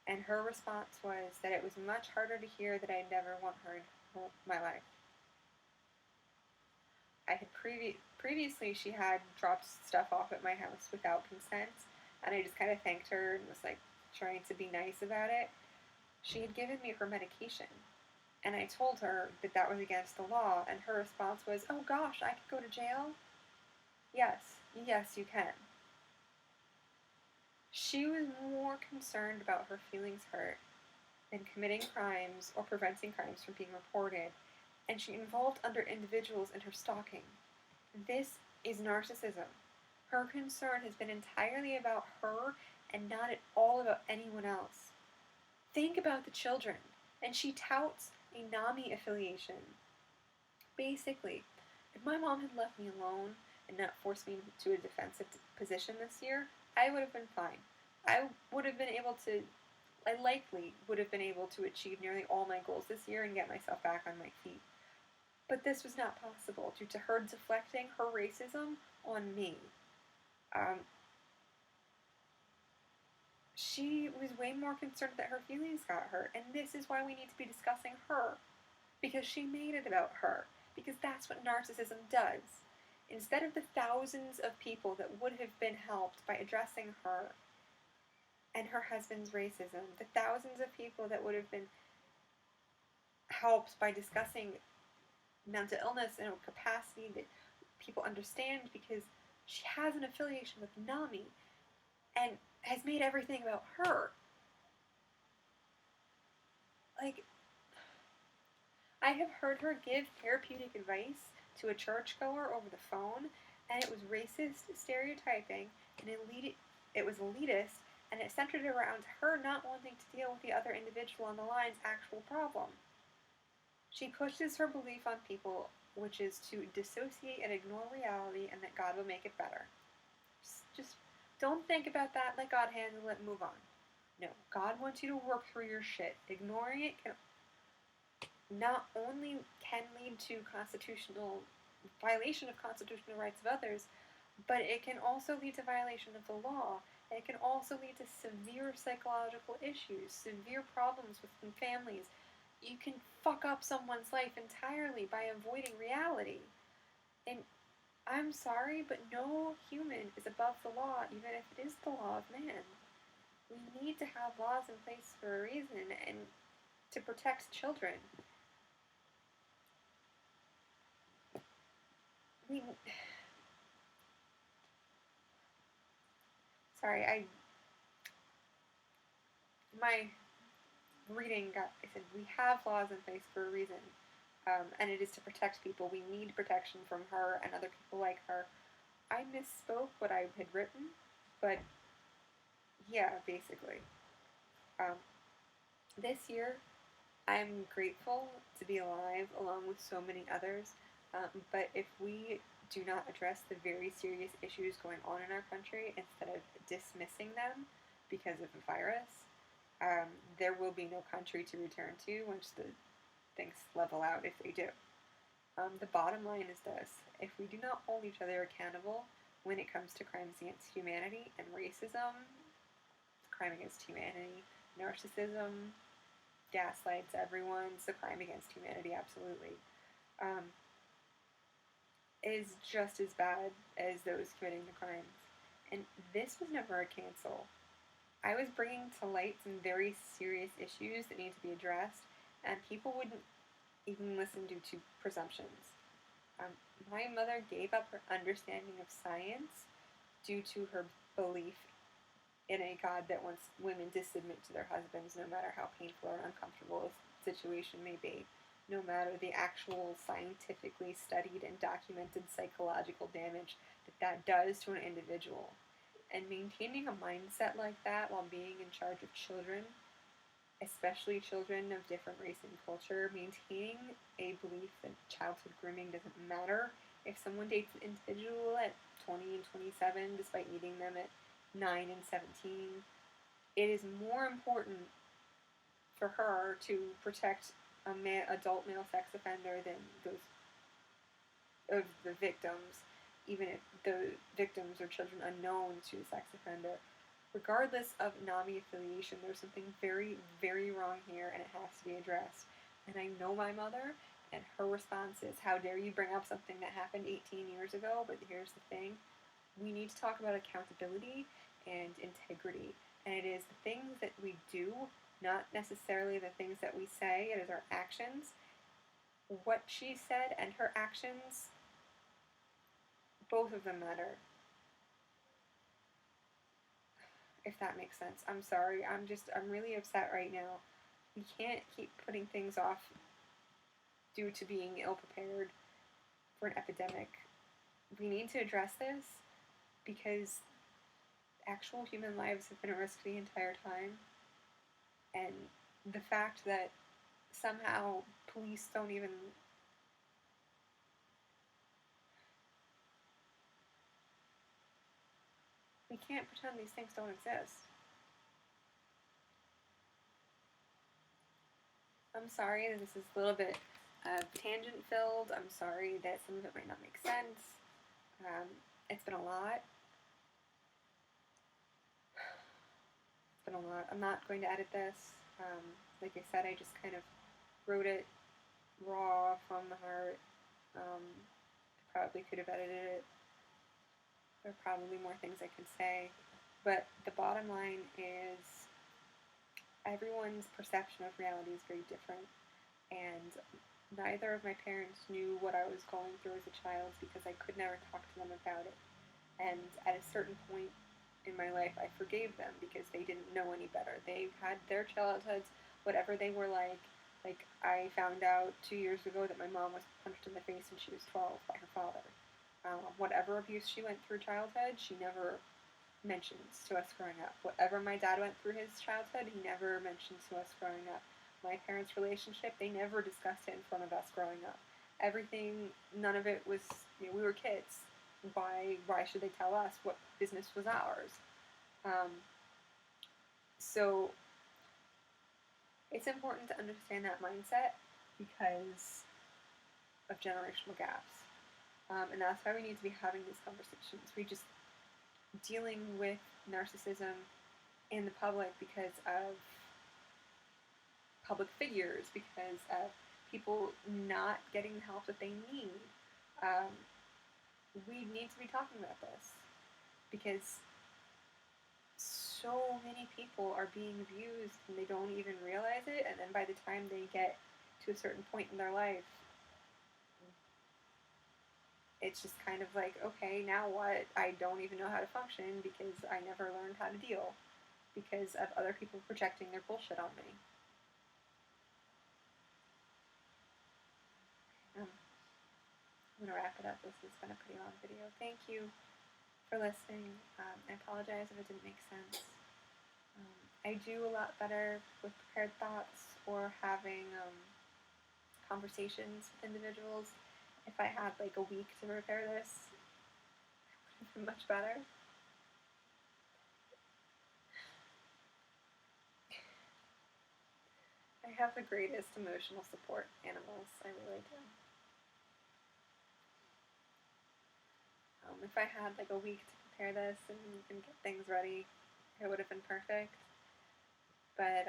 and her response was that it was much harder to hear that I never want her in my life. I had previously she had dropped stuff off at my house without consent, and I just kind of thanked her and was like trying to be nice about it. She had given me her medication, and I told her that that was against the law, and her response was, oh gosh, I could go to jail? Yes, yes you can. She was more concerned about her feelings hurt than committing crimes or preventing crimes from being reported, and she involved other individuals in her stalking. This is narcissism. Her concern has been entirely about her and not at all about anyone else. Think about the children, and she touts a NAMI affiliation. Basically, if my mom had left me alone and not forced me to a defensive position this year, I would have been fine. I would have been able to, I likely would have been able to achieve nearly all my goals this year and get myself back on my feet. But this was not possible due to her deflecting her racism on me. She was way more concerned that her feelings got hurt, and this is why we need to be discussing her. Because she made it about her. Because that's what narcissism does. Instead of the thousands of people that would have been helped by addressing her and her husband's racism, the thousands of people that would have been helped by discussing mental illness in a capacity that people understand, because she has an affiliation with NAMI and has made everything about her. Like, I have heard her give therapeutic advice to a churchgoer over the phone, and it was racist stereotyping, and it was elitist, and it centered around her not wanting to deal with the other individual on the line's actual problem. She pushes her belief on people, which is to dissociate and ignore reality, and that God will make it better. Just don't think about that, let God handle it, move on. No, God wants you to work through your shit. Ignoring it can not only can lead to violation of constitutional rights of others, but it can also lead to violation of the law. And it can also lead to severe psychological issues, severe problems within families. You can fuck up someone's life entirely by avoiding reality. And I'm sorry, but no human is above the law, even if it is the law of man. We need to have laws in place for a reason, and to protect children. My reading I said we have laws in place for a reason, and it is to protect people. We need protection from her and other people like her. I misspoke what I had written, but yeah, basically. This year, I'm grateful to be alive along with so many others, but if we do not address the very serious issues going on in our country instead of dismissing them because of a virus, there will be no country to return to once the things level out, if they do. The bottom line is this: if we do not hold each other accountable when it comes to crimes against humanity and racism, crime against humanity, narcissism, gaslights everyone. It's a crime against humanity, absolutely. Is just as bad as those committing the crimes. And this was never a cancel. I was bringing to light some very serious issues that need to be addressed, and people wouldn't even listen due to presumptions. My mother gave up her understanding of science due to her belief in a God that wants women to submit to their husbands, no matter how painful or uncomfortable a situation may be, no matter the actual scientifically studied and documented psychological damage that does to an individual. And maintaining a mindset like that while being in charge of children, especially children of different race and culture, maintaining a belief that childhood grooming doesn't matter. If someone dates an individual at 20 and 27, despite meeting them at 9 and 17, it is more important for her to protect adult male sex offender than those of the victims, even if the victims are children unknown to the sex offender. Regardless of NAMI affiliation, there's something very, very wrong here, and it has to be addressed. And I know my mother, and her response is, how dare you bring up something that happened 18 years ago? But here's the thing. We need to talk about accountability and integrity. And it is the things that we do, not necessarily the things that we say. It is our actions. What she said and her actions, both of them matter. If that makes sense. I'm sorry. I'm really upset right now. We can't keep putting things off due to being ill-prepared for an epidemic. We need to address this because actual human lives have been at risk the entire time. And the fact that somehow police don't even... We can't pretend these things don't exist. I'm sorry that this is a little bit tangent-filled. I'm sorry that some of it might not make sense. It's been a lot. It's been a lot. I'm not going to edit this. Like I said, I just kind of wrote it raw from the heart. Probably could have edited it. There are probably more things I can say. But the bottom line is everyone's perception of reality is very different. And neither of my parents knew what I was going through as a child because I could never talk to them about it. And at a certain point in my life, I forgave them because they didn't know any better. They had their childhoods, whatever they were like. Like, I found out 2 years ago that my mom was punched in the face when she was 12 by her father. Whatever abuse she went through childhood, she never mentions to us growing up. Whatever my dad went through his childhood, he never mentions to us growing up. My parents' relationship, they never discussed it in front of us growing up. Everything, none of it was, we were kids. Why should they tell us what business was ours? So it's important to understand that mindset because of generational gaps. And that's why we need to be having these conversations. We just dealing with narcissism in the public because of public figures, because of people not getting the help that they need. We need to be talking about this because so many people are being abused and they don't even realize it, and then by the time they get to a certain point in their life, it's just kind of like, okay, now what? I don't even know how to function because I never learned how to deal because of other people projecting their bullshit on me. I'm going to wrap it up. This has been a pretty long video. Thank you for listening. I apologize if it didn't make sense. I do a lot better with prepared thoughts or having conversations with individuals. If I had like a week to prepare this, it would have been much better. I have the greatest emotional support animals, I really do. If I had like a week to prepare this and get things ready, it would have been perfect. But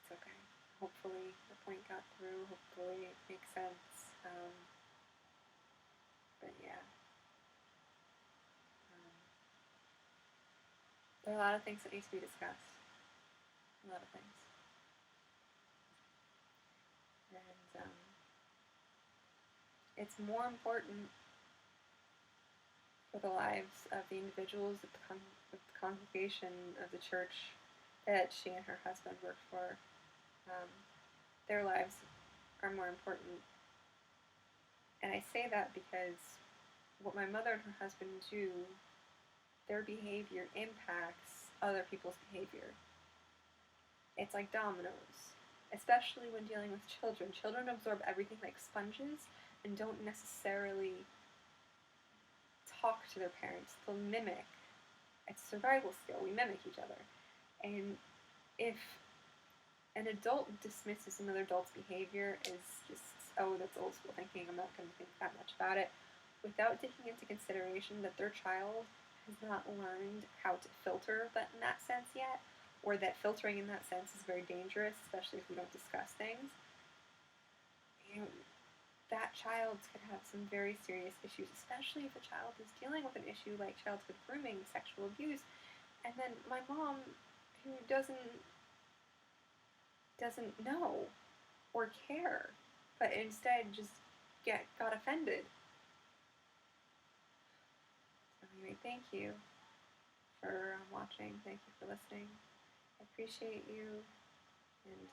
it's okay. Hopefully the point got through. Hopefully it makes sense. But yeah. There are a lot of things that need to be discussed. A lot of things. And it's more important for the lives of the individuals of the congregation of the church that she and her husband work for. Their lives are more important. And I say that because what my mother and her husband do, their behavior impacts other people's behavior. It's like dominoes, especially when dealing with children. Children absorb everything like sponges and don't necessarily talk to their parents. They'll mimic. It's a survival skill. We mimic each other. And if an adult dismisses another adult's behavior as just, oh, that's old school thinking, I'm not going to think that much about it, without taking into consideration that their child has not learned how to filter that in that sense yet, or that filtering in that sense is very dangerous, especially if we don't discuss things, that child could have some very serious issues, especially if a child is dealing with an issue like childhood grooming, sexual abuse, and then my mom, who doesn't know or care, but instead just got offended. So anyway, thank you for watching. Thank you for listening. I appreciate you, and